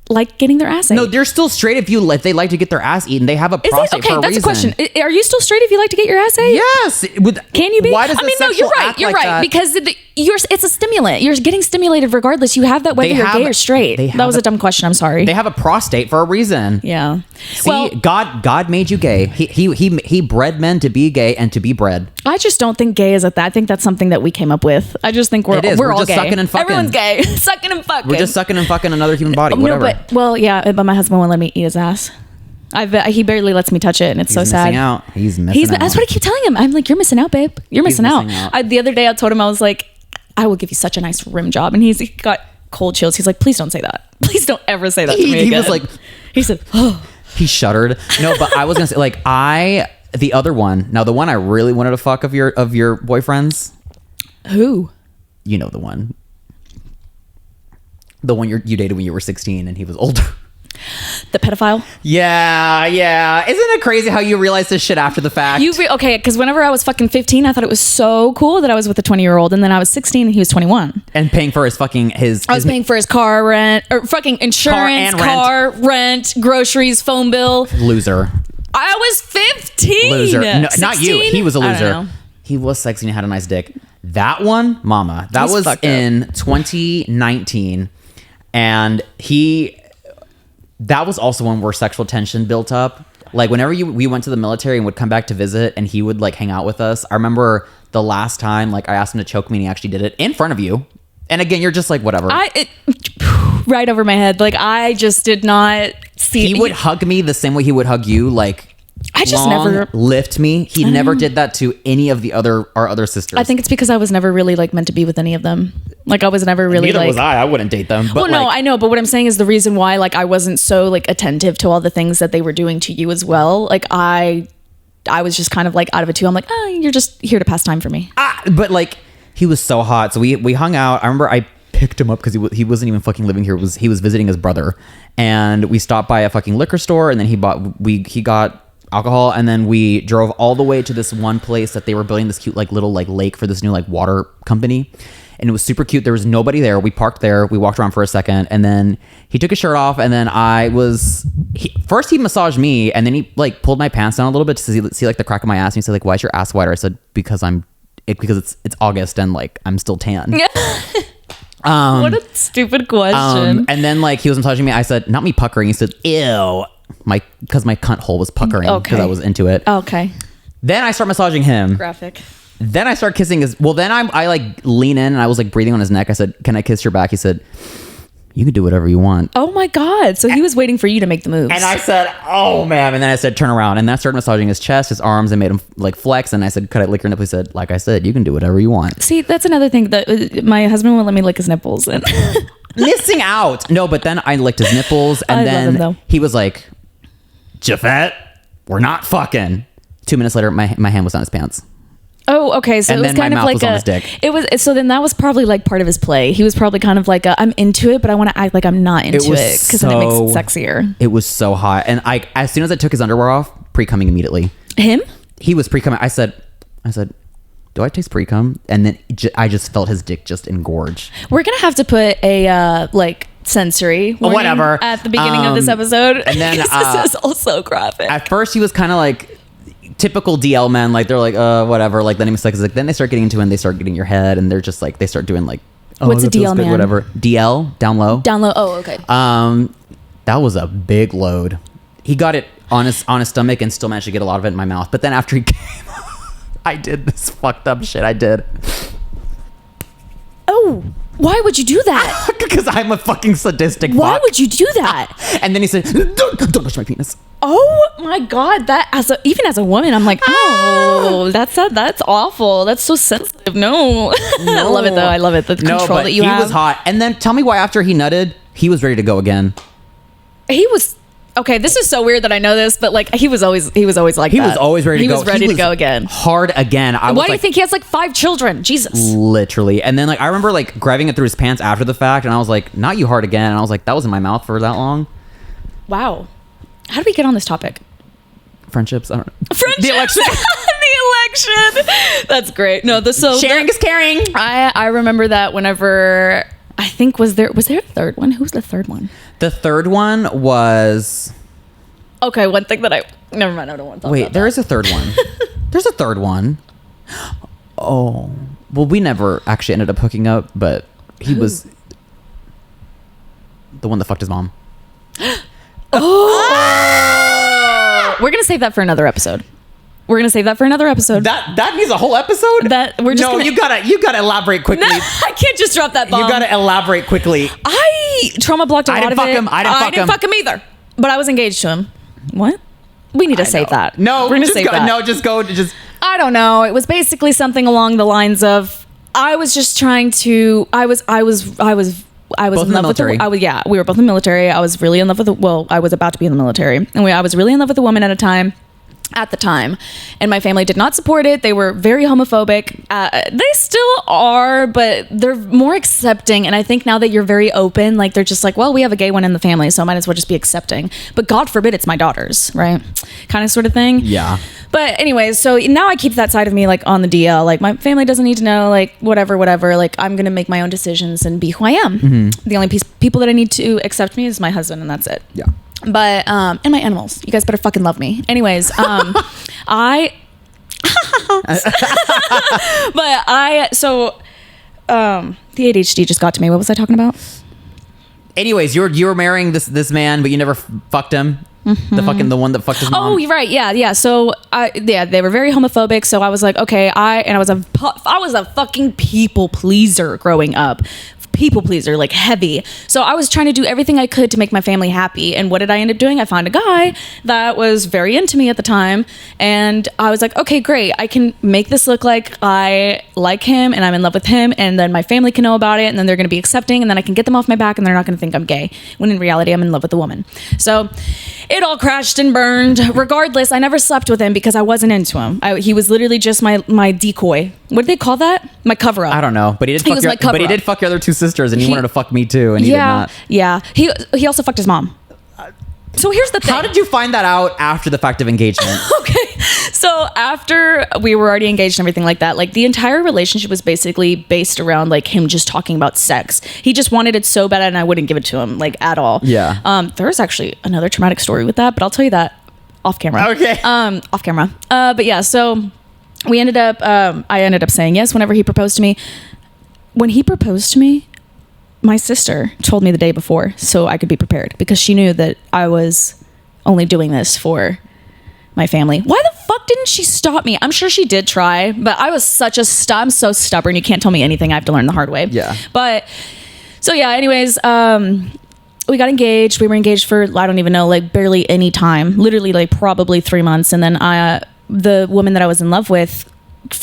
like getting their ass ate. No, they're still straight if they like to get their ass eaten. They have a prostate for a that's reason. a question. Are you still straight if you like to get your ass ate? Yes. Can you be? Why does I mean, no, you're right. You're right. That? Because it's a stimulant. You're getting stimulated regardless. You have that whether you're gay or straight. That was a dumb question. I'm sorry. They have a prostate for a reason. Yeah. See, God made you gay. He bred men to be gay and to be bred. I just don't think gay is a thing. I think that's something that we came up with. I just think we're all just gay. sucking and fucking. Everyone's gay. Sucking and fucking. We're just sucking and fucking another human body. Whatever. But my husband won't let me eat his ass. He barely lets me touch it, and it's so sad. He's missing out. That's what I keep telling him. I'm like, you're missing out, babe. You're missing out. The other day, I told him, I was like, I will give you such a nice rim job, and he got cold chills. He's like, please don't say that. Please don't ever say that to me again. He was like, he said, oh. He shuddered. No, but I was gonna say, like, the other one. Now, the one I really wanted to fuck of your boyfriends. Who? You know the one. The one you dated when you were 16 and he was older. The pedophile? Yeah. Isn't it crazy how you realize this shit after the fact? Okay, because whenever I was fucking 15, I thought it was so cool that I was with a 20-year-old, and then I was 16 and he was 21. And paying for his fucking I was paying for his car rent, or fucking insurance, car rent, groceries, phone bill. Loser. I was 15. Loser. No, not you. He was a I don't loser. know. He was sexy and had a nice dick. That one, mama. That He's was fucked in up. 2019. And that was also one where sexual tension built up. Like whenever we went to the military and would come back to visit and he would like hang out with us. I remember the last time like I asked him to choke me and he actually did it in front of you. And again, you're just like, whatever. Right over my head. Like I just did not see. He would hug me the same way he would hug you. Like I just never lift me. He never did that to any of our other sisters. I think it's because I was never really like meant to be with any of them. Like I was never really Neither like. was I. I wouldn't date them. But well, no, I know. But what I'm saying is the reason why like I wasn't so like attentive to all the things that they were doing to you as well. Like I was just kind of like out of it too. I'm like, you're just here to pass time for me. But like he was so hot. So we hung out. I remember I picked him up because he wasn't even fucking living here. He was visiting his brother, and we stopped by a fucking liquor store, and then he got alcohol, and then we drove all the way to this one place that they were building this cute like little like lake for this new like water company, and it was super cute. There was nobody there. We parked there. We walked around for a second, and then he took his shirt off, and then first he massaged me, and then he like pulled my pants down a little bit to see like the crack of my ass, and he said like, why is your ass whiter? I said because it's August and like I'm still tan. What a stupid question. And then like he was massaging me. I said, not me puckering. He said, ew. Because my cunt hole was puckering because I was into it. Okay. Then I start massaging him. Graphic. Then I start kissing his. Well, then I like lean in and I was like breathing on his neck. I said, "Can I kiss your back?" He said, "You can do whatever you want." Oh my god! So he was waiting for you to make the moves. And I said, "Oh man!" And then I said, "Turn around." And then I started massaging his chest, his arms, and made him like flex. And I said, "Could I lick your nipple?" He said, "Like I said, you can do whatever you want." See, that's another thing that my husband won't let me lick his nipples. And Missing out. No, but then I licked his nipples, and then he was like, "Jafet, we're not fucking." 2 minutes later, my hand was on his pants. Oh, okay. So and it was kind of like on his dick. It was. So then that was probably like part of his play. He was probably kind of like, I'm into it, but I want to act like I'm not into it because then it makes it sexier. It was so hot, and as soon as I took his underwear off, pre-cumming immediately. Him? He was pre-cumming. I said, do I taste pre-cum? And then I just felt his dick just engorge. We're gonna have to put a like sensory warning whatever at the beginning of this episode, and then this is also graphic. At first, he was kind of like typical DL men, like they're like whatever, like letting me suck. Like then they start getting into it, and they start getting your head, and they're just like they start doing like what's a DL man? Whatever DL down low. Oh, okay. That was a big load. He got it on his stomach and still managed to get a lot of it in my mouth. But then after he came, I did this fucked up shit. I did. Oh, why would you do that? Because I'm a fucking sadistic. Why would you do that? And then he said, "Don't touch my penis." Oh my god! That even as a woman, I'm like, oh, that's awful. That's so sensitive. No. I love it though. I love it. The control that you have. He was hot. And then tell me why after he nutted, he was ready to go again. He was Okay, this is so weird that I know this, but like he was always like He that. was always ready to go. He was ready to go again. Hard again. Why do you think he has like 5 children? Jesus. Literally. And then like I remember like grabbing it through his pants after the fact, and I was like, not you hard again. And I was like, that was in my mouth for that long. Wow. How did we get on this topic? Friendships. I don't know. Friendships. The election. The election. That's great. No, sharing is caring. I remember that whenever I think was there a third one? Who was the third one? The third one was. Okay, one thing that never mind. I don't want to talk about there is a third one. There's a third one. Oh, well, we never actually ended up hooking up, but he was the one that fucked his mom. Oh, we're gonna save that for another episode. That needs a whole episode. You gotta elaborate quickly. No, I can't just drop that bomb. You gotta elaborate quickly. I trauma blocked a lot of it. I didn't fuck him either. But I was engaged to him. What? We need to save that. No, we're gonna save that. No, just go. I don't know. It was basically something along the lines of I was just trying to. I was both in love with the. We were both in the military. I was really in love with I was about to be in the military, and I was really in love with a woman at the time, and my family did not support it. They were very homophobic. They still are, but they're more accepting. And I think now that you're very open, like they're just like, well, we have a gay one in the family, so I might as well just be accepting. But God forbid it's my daughter's, right? Kind of sort of thing. Yeah. But anyways, so now I keep that side of me like on the DL. Like my family doesn't need to know, like whatever. Like I'm gonna make my own decisions and be who I am. Mm-hmm. The only people that I need to accept me is my husband, and that's it. Yeah. But and my animals, you guys better fucking love me. Anyways, the ADHD just got to me. What was I talking about? Anyways, you were marrying this man, but you never fucked him. Mm-hmm. The one that fucked his mom. Oh, you're right. Yeah. So they were very homophobic. So I was like, okay, I was a fucking people pleaser growing up. People pleaser, like heavy. So I was trying to do everything I could to make my family happy. And what did I end up doing? I found a guy that was very into me at the time. And I was like, okay, great. I can make this look like I like him and I'm in love with him. And then my family can know about it. And then they're going to be accepting. And then I can get them off my back and they're not going to think I'm gay. When in reality, I'm in love with a woman. So it all crashed and burned. Regardless, I never slept with him because I wasn't into him. He was literally just my decoy. What do they call that? My cover up. I don't know. But he did fuck your other two sisters, and he wanted to fuck me too, and he did not. Yeah. He also fucked his mom. So here's the thing. How did you find that out after the fact of engagement? Okay. So after we were already engaged and everything like that, like the entire relationship was basically based around like him just talking about sex. He just wanted it so bad and I wouldn't give it to him like at all. Yeah. There was actually another traumatic story with that, but I'll tell you that off camera. Okay. Off camera. But yeah, so we ended up, I ended up saying yes whenever he proposed to me. When he proposed to me, my sister told me the day before so I could be prepared because she knew that I was only doing this for my family. Why the fuck didn't she stop me? I'm sure she did try, but I was I'm so stubborn. You can't tell me anything. I have to learn the hard way. Yeah. But so yeah, anyways, we got engaged. We were engaged for, I don't even know, like barely any time, literally like probably 3 months. And then the woman that I was in love with,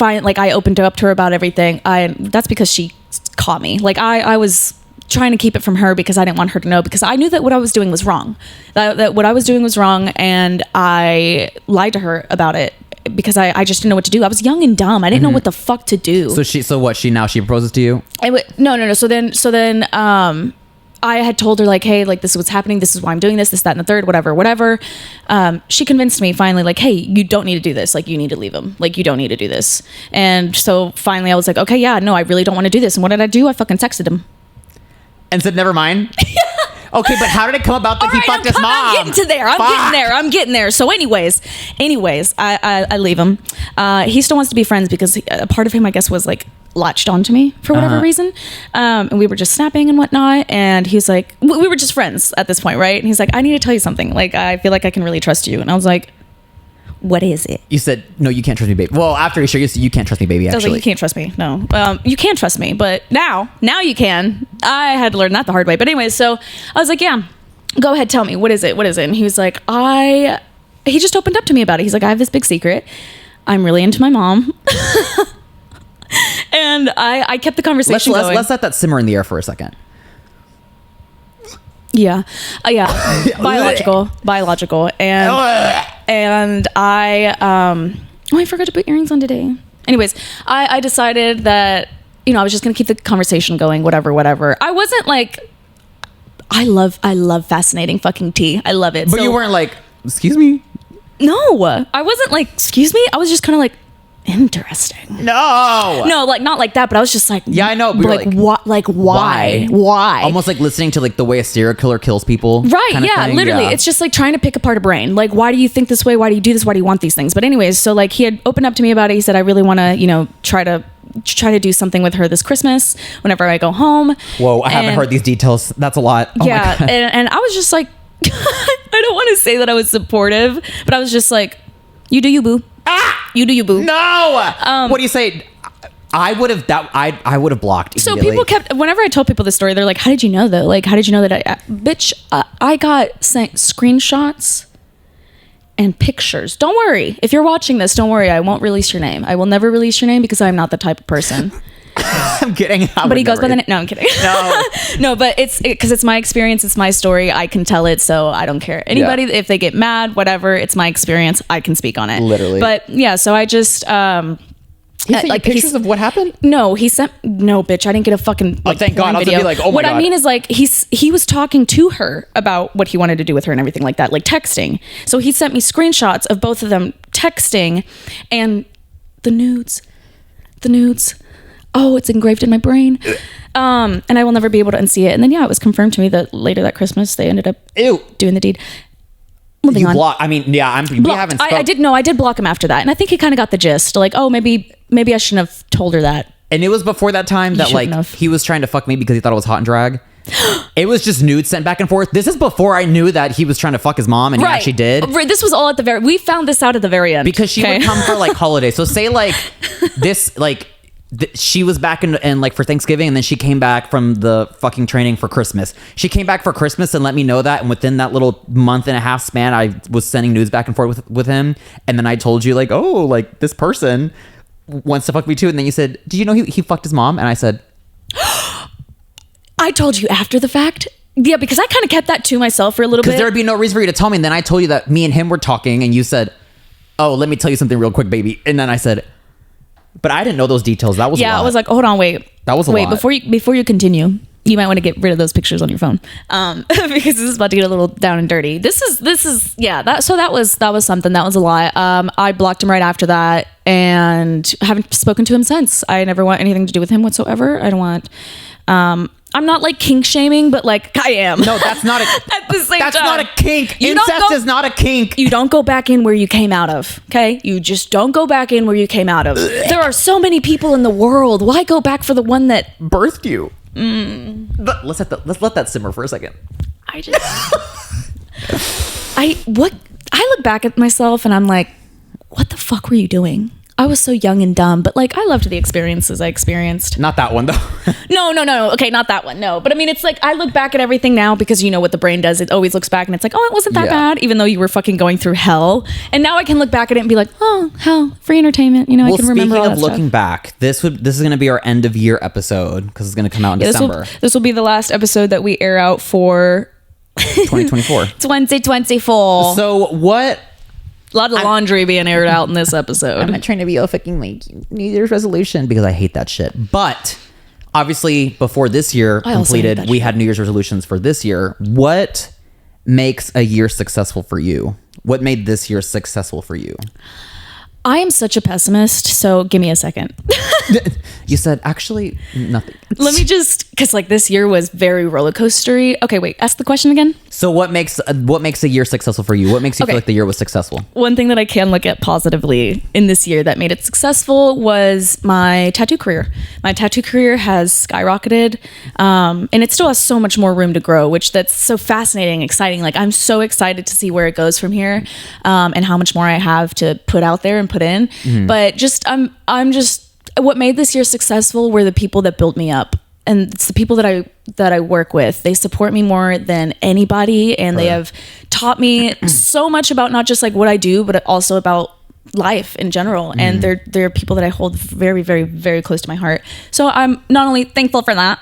I opened up to her about everything. That's because she caught me. Like I was trying to keep it from her because I didn't want her to know, because I knew that what I was doing was wrong. That what I was doing was wrong, and I lied to her about it because I just didn't know what to do. I was young and dumb. I didn't know what the fuck to do. She proposes to you? No. So then I had told her like, hey, like this is what's happening. This is why I'm doing this, that, and the third, whatever. She convinced me finally, like, hey, you don't need to do this. Like, you need to leave him. Like, you don't need to do this. And so finally I was like, okay, yeah, no, I really don't want to do this. And what did I do? I fucking texted him. And said, never mind? Okay, but how did it come about that he fucked his mom? I'm getting there. So anyways, I leave him. He still wants to be friends because a part of him, I guess, was like latched onto me for whatever reason. And we were just snapping and whatnot. And he's like, we were just friends at this point, right? And he's like, I need to tell you something. Like, I feel like I can really trust you. And I was like, what is it? You said, no, you can't trust me, baby. Well, after he showed you, you can't trust me, baby, actually. I was like, you can't trust me. No. You can trust me, but now you can. I had to learn that the hard way. But anyway, so I was like, yeah, go ahead, tell me. What is it? And he was like, he just opened up to me about it. He's like, I have this big secret. I'm really into my mom. And I kept the conversation going. Let's let that simmer in the air for a second. Yeah. Biological. And I forgot to put earrings on today. Anyways, I decided that, I was just going to keep the conversation going, whatever. I wasn't like, I love fascinating fucking tea. I love it. But you weren't like, excuse me? No, I wasn't like, excuse me. I was just kind of like, interesting. No, like not like that, but I was just like, yeah, I know. Like, why? Almost like listening to like the way a serial killer kills people. Right. Yeah. Literally. Yeah. It's just like trying to pick apart a brain. Like, why do you think this way? Why do you do this? Why do you want these things? But anyways, so like he had opened up to me about it. He said, I really want to, try to do something with her this Christmas whenever I go home. Whoa. I haven't heard these details. That's a lot. Oh yeah. And I was just like, I don't want to say that I was supportive, but I was just like, you do you, boo. You do you, boo. No. What do you say? I would have blocked. So people kept, whenever I told people this story, they're like, how did you know though? Like, how did you know that I got sent screenshots and pictures. Don't worry. If you're watching this, don't worry. I won't release your name. I will never release your name because I'm not the type of person. I'm kidding. But he goes by the name. No, I'm kidding. No. No, but because it's my experience. It's my story. I can tell it. So I don't care. Anybody, if they get mad, whatever, it's my experience. I can speak on it. Literally. But yeah, so I just, he sent you pictures of what happened? No, bitch. I didn't get a fucking thank God. I was video. gonna be like, oh my what God. I mean is like he was talking to her about what he wanted to do with her and everything like that, like texting. So he sent me screenshots of both of them texting and the nudes. Oh, it's engraved in my brain. And I will never be able to unsee it. And then it was confirmed to me that later that Christmas they ended up doing the deed. Moving on. I did block him after that. And I think he kind of got the gist. Like, oh, maybe I shouldn't have told her that. And it was before that time that like he was trying to fuck me because he thought it was hot and drag. It was just nudes sent back and forth. This is before I knew that he was trying to fuck his mom, and he actually did. This was all at we found this out at the very end. Because she would come for like holidays. So say like this, like she was back in like for Thanksgiving, and then she came back from the fucking training for Christmas. She came back for Christmas and let me know that, and within that little month and a half span, I was sending nudes back and forth with him. And then I told you like, oh, like this person wants to fuck me too. And then you said, did you know he fucked his mom? And I said, I told you after the fact. Yeah, because I kind of kept that to myself for a little bit. Because there would be no reason for you to tell me. And then I told you that me and him were talking, and you said, oh, let me tell you something real quick, baby. And then I said, but I didn't know those details. That was a lot. I was like, hold on, wait. That was a lot. Before you continue, you might want to get rid of those pictures on your phone, because this is about to get a little down and dirty. That was something. That was a lot. I blocked him right after that, and haven't spoken to him since. I never want anything to do with him whatsoever. I don't want. I'm not like kink shaming, but like I am. No, that's not a. At the same that's time, not a kink. Incest is not a kink. You don't go back in where you came out of. Okay, you just don't go back in where you came out of. There are so many people in the world. Why go back for the one that birthed you? But let's let that simmer for a second. I look back at myself and I'm like, what the fuck were you doing? I was so young and dumb, but like I loved the experiences I experienced. Not that one though. No. Okay, not that one. No, but I mean, it's like I look back at everything now because you know what the brain does. It always looks back and it's like, oh, it wasn't that bad, even though you were fucking going through hell. And now I can look back at it and be like, oh, hell, free entertainment. I can remember all that speaking of looking back, this is going to be our end of year episode because it's going to come out in December. This will be the last episode that we air out for 2024. 2024. So what? A lot of laundry being aired out in this episode. I'm not trying to be a fucking like New Year's resolution because I hate that shit. But obviously, before this year completed, we had New Year's resolutions for this year. What makes a year successful for you? What made this year successful for you? I am such a pessimist, so give me a second. You said actually nothing. Let me just, because like this year was very roller coastery. Okay, wait, ask the question again. So what makes a year successful for you? What makes you feel like the year was successful? One thing that I can look at positively in this year that made it successful was my tattoo career. My tattoo career has skyrocketed, and it still has so much more room to grow, which that's so fascinating, exciting. Like I'm so excited to see where it goes from here, and how much more I have to put out there and put in. Mm-hmm. But just I'm just what made this year successful were the people that built me up. And it's the people that I work with. They support me more than anybody, and they have taught me so much about not just like what I do, but also about life in general. And they're people that I hold very, very, very close to my heart. So I'm not only thankful for that,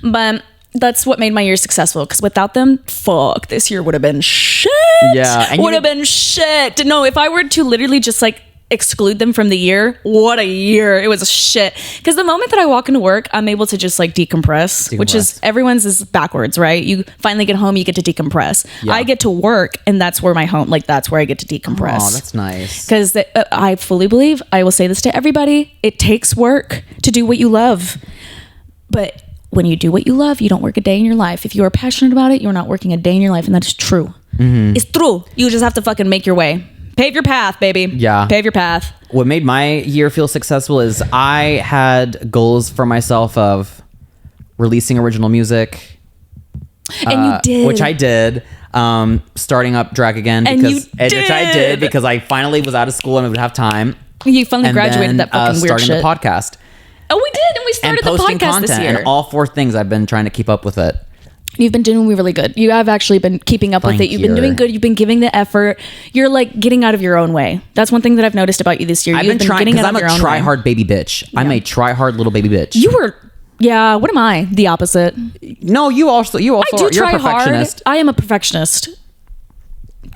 but that's what made my year successful. Because without them, fuck, this year would have been shit. Yeah, and would have been shit. No, if I were to literally just like exclude them from the year, what a year. It was a shit. Because the moment that I walk into work, I'm able to just like decompress, which is everyone's is backwards, right? You finally get home, you get to decompress. I get to work, and that's where my home, like that's where I get to decompress. Oh, that's nice. Because I fully believe, I will say this to everybody, it takes work to do what you love. But when you do what you love, you don't work a day in your life. If you are passionate about it, you're not working a day in your life, and that is true. It's true. You just have to fucking make your way. Pave your path, baby. Yeah. Pave your path. What made my year feel successful is I had goals for myself of releasing original music. And you did. Which I did. Starting up drag again. Which I did because I finally was out of school and I would have time. You finally graduated that fucking weird shit. Starting the podcast. Oh, we did. And we started the podcast this year. And all 4 things I've been trying to keep up with it. You've been doing really good. You have actually been keeping up with it. You've been doing good. You've been giving the effort. You're like getting out of your own way. That's one thing that I've noticed about you this year. I've been trying because I'm a try-hard baby bitch. Yeah. I'm a try-hard little baby bitch. You were, yeah. What am I? The opposite. No, you also. I do you're try a perfectionist. Hard. I am a perfectionist.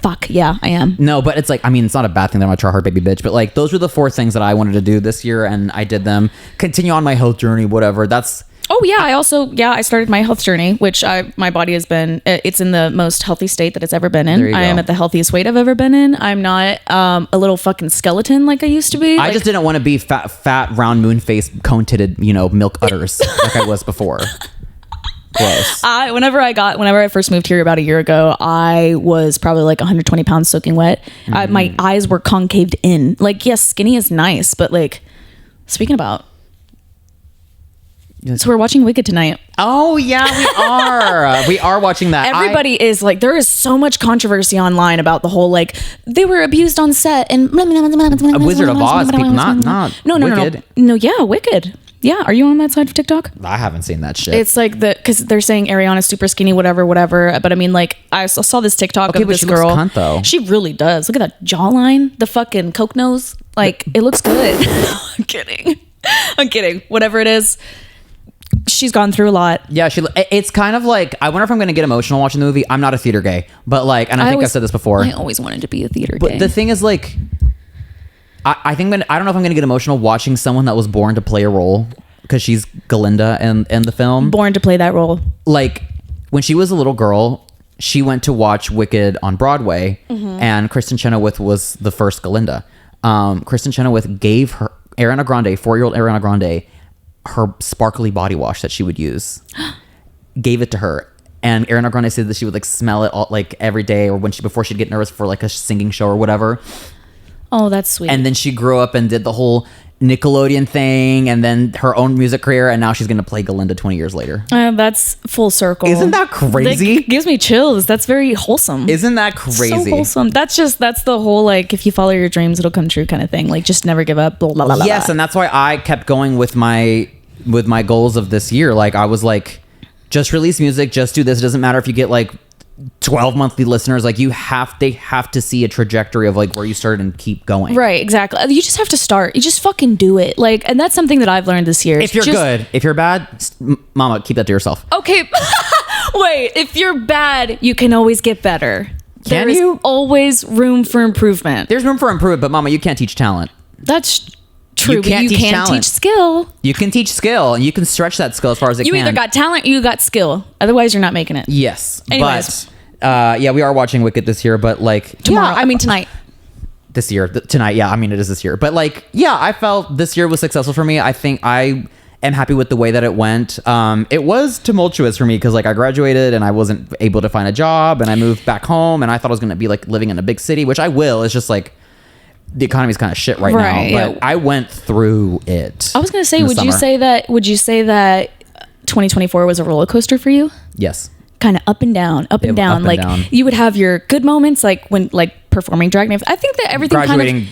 Fuck yeah, I am. No, but it's like, I mean, it's not a bad thing that I'm a try-hard baby bitch, but like those were the 4 things that I wanted to do this year, and I did them. Continue on my health journey, whatever. That's. Oh yeah, I started my health journey, which my body has been, it's in the most healthy state that it's ever been in. I am at the healthiest weight I've ever been in. I'm not a little fucking skeleton like I used to be. I just didn't want to be fat, round, moon face, cone-titted, milk udders like I was before. Gross. Whenever I first moved here about a year ago, I was probably like 120 pounds soaking wet. My eyes were concaved in. Like, yes, skinny is nice, but like, speaking about. So we're watching Wicked tonight. Oh yeah, we are. We are watching that. Everybody is like, there is so much controversy online about the whole like they were abused on set and Wizard of Oz people, not Wicked. No, yeah, Wicked. Yeah, are you on that side of TikTok? I haven't seen that shit. It's like because they're saying Ariana's super skinny, whatever. But I mean, like I saw this TikTok of this girl. Looks cunt, though. She really does. Look at that jawline, the fucking coke nose. Like it looks good. I'm kidding. Whatever it is. She's gone through a lot. Yeah, it's kind of like, I wonder if I'm going to get emotional watching the movie. I'm not a theater gay, but like, and I think I've said this before. I always wanted to be a theater gay. But the thing is like, I don't know if I'm going to get emotional watching someone that was born to play a role, because she's Galinda in the film. Born to play that role. Like, when she was a little girl, she went to watch Wicked on Broadway, and Kristen Chenoweth was the first Galinda. Kristen Chenoweth gave her, Ariana Grande, 4-year-old Ariana Grande, her sparkly body wash that she would use, gave it to her, and Ariana Grande said that she would like smell it all, like every day, or before she'd get nervous for like a singing show or whatever. Oh, that's sweet. And then she grew up and did the whole Nickelodeon thing, and then her own music career, and now she's gonna play Galinda 20 years later. That's full circle. Isn't that crazy? That gives me chills. That's very wholesome. Isn't that crazy? So wholesome. That's the whole like, if you follow your dreams, it'll come true kind of thing. Like, just never give up. Blah, blah, blah, yes, blah. And that's why I kept going with my goals of this year. Like, I was like, just release music, just do this. It doesn't matter if you get like 12 monthly listeners. Like, they have to see a trajectory of like where you started and keep going. Right, exactly. You just have to start. You just fucking do it. Like, and that's something that I've learned this year. If you're good, if you're bad, mama, keep that to yourself. Okay. Wait, if you're bad, you can always get better. Can you? There's always room for improvement. There's room for improvement, but mama, you can't teach talent. That's true. You can't teach skill. You can teach skill, and you can stretch that skill as far as it can. You either got talent or you got skill. Otherwise, you're not making it. Yes. Anyways. But yeah, we are watching Wicked this year, but like tomorrow. Yeah, I mean tonight. This year, tonight. Yeah, I mean it is this year. But like, yeah, I felt this year was successful for me. I think I am happy with the way that it went. It was tumultuous for me because like I graduated and I wasn't able to find a job, and I moved back home, and I thought I was going to be like living in a big city, which I will. It's just like the economy's kind of shit right now. But I went through it. I was going to say, would you say that 2024 was a roller coaster for you? Yes. Kind of up and down. Like you would have your good moments, like when like performing drag. I think that everything graduating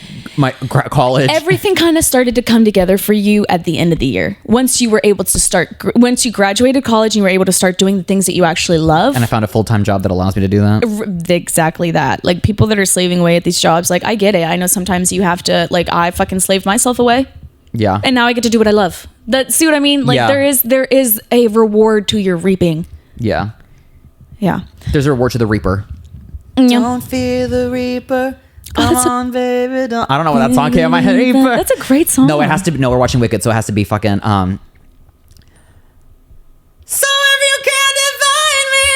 college, everything kind of started to come together for you at the end of the year. Once you were able to once you graduated college and you were able to start doing the things that you actually love. And I found a full-time job that allows me to do that. Exactly that. Like people that are slaving away at these jobs, like I get it. I know sometimes you have to, like I fucking slaved myself away. Yeah. And now I get to do what I love. See what I mean? Like there is a reward to your reaping. Yeah. Yeah. There's a reward to the Reaper. Yeah. Don't fear the Reaper. Oh, Come on, baby. Don't. I don't know what that song came in my head. Reaper. That's a great song. No, it has to be. No, we're watching Wicked, so it has to be fucking. So if you can't divine me,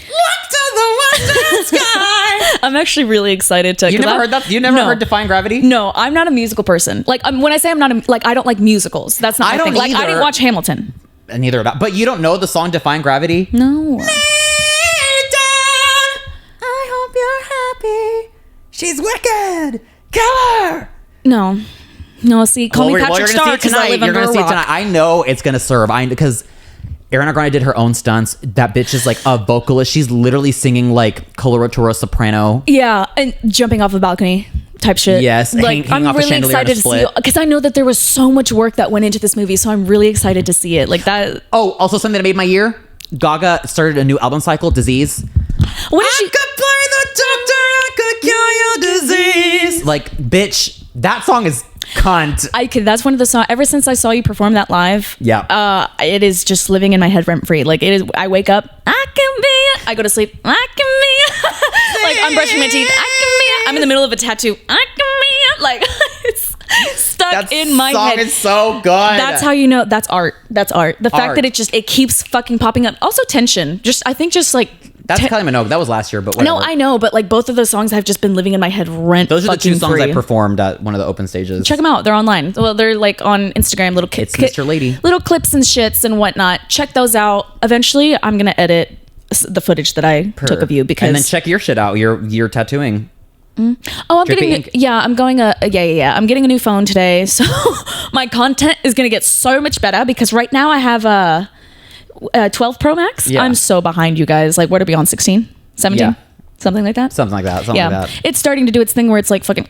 look to the western sky. I'm actually really excited to. You never heard that? You never heard Defying Gravity? No, I'm not a musical person. Like when I say I'm not I don't like musicals. That's not my thing. Like I didn't watch Hamilton. And neither did I. But you don't know the song Defying Gravity? No. I hope you're happy. She's wicked. Kill her. No. See, call me Patrick Star because I live under a rock. I know it's gonna serve. Because Ariana Grande did her own stunts. That bitch is like a vocalist. She's literally singing like coloratura soprano. Yeah, and jumping off a balcony type shit. Yes, like hanging I'm off a really chandelier excited to to split. see because I know that there was so much work that went into this movie, so I'm really excited to see it. Like that. Oh, also something that made my year. Gaga started a new album cycle, Disease. What did she? could play the doctor, I could cure your disease. Like, bitch, that song is cunt. That's one of the songs. Ever since I saw you perform that live, Yeah. it is just living in my head rent free. Like it is. I wake up, I can be. I go to sleep, I can be. Like I'm brushing my teeth, I can be. I'm in the middle of a tattoo, I can be. Like it's stuck in my head. That song is so good. That's how you know that's art. That's art. The fact that it keeps fucking popping up. Also tension. Just like. That's Kylie Minogue. That was last year, but whatever. No, I know, but like both of those songs have just been living in my head rent. Those are the two songs free. I performed at one of the open stages. Check them out. They're online. Well, they're like on Instagram. Little It's Mr. Lady. Little clips and shits and whatnot. Check those out. Eventually, I'm gonna edit the footage that I took of you because. And then check your shit out. Your tattooing. Oh, I'm Drippy getting. ink. Yeah, I'm going. I'm getting a new phone today, so my content is gonna get so much better because right now I have a 12 Pro Max. Yeah. I'm so behind you guys. Like, where to be on 16, 17, Yeah. something like that. Something like that. It's starting to do its thing where it's like fucking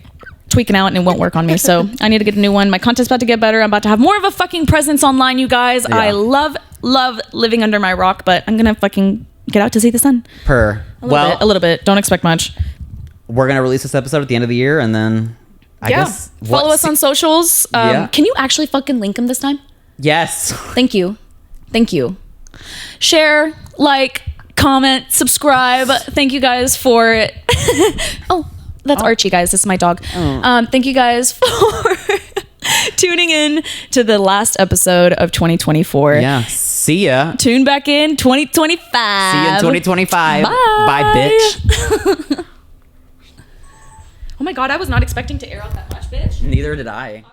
tweaking out and it won't work on me. So I need to get a new one. My content's about to get better. I'm about to have more of a fucking presence online, you guys. Yeah. I love living under my rock, but I'm gonna fucking get out to see the sun. A little bit. Don't expect much. We're gonna release this episode at the end of the year, and then I guess follow us on socials. Yeah. Can you actually fucking link them this time? Yes. Thank you. Share, like, comment, subscribe. Thank you guys for it. That's Archie, guys. This is my dog. Thank you guys for tuning in to the last episode of 2024. Yeah. See ya. Tune back in 2025. See you in 2025. Bye. Bye, bitch. Oh my god, I was not expecting to air out that much, bitch. Neither did I.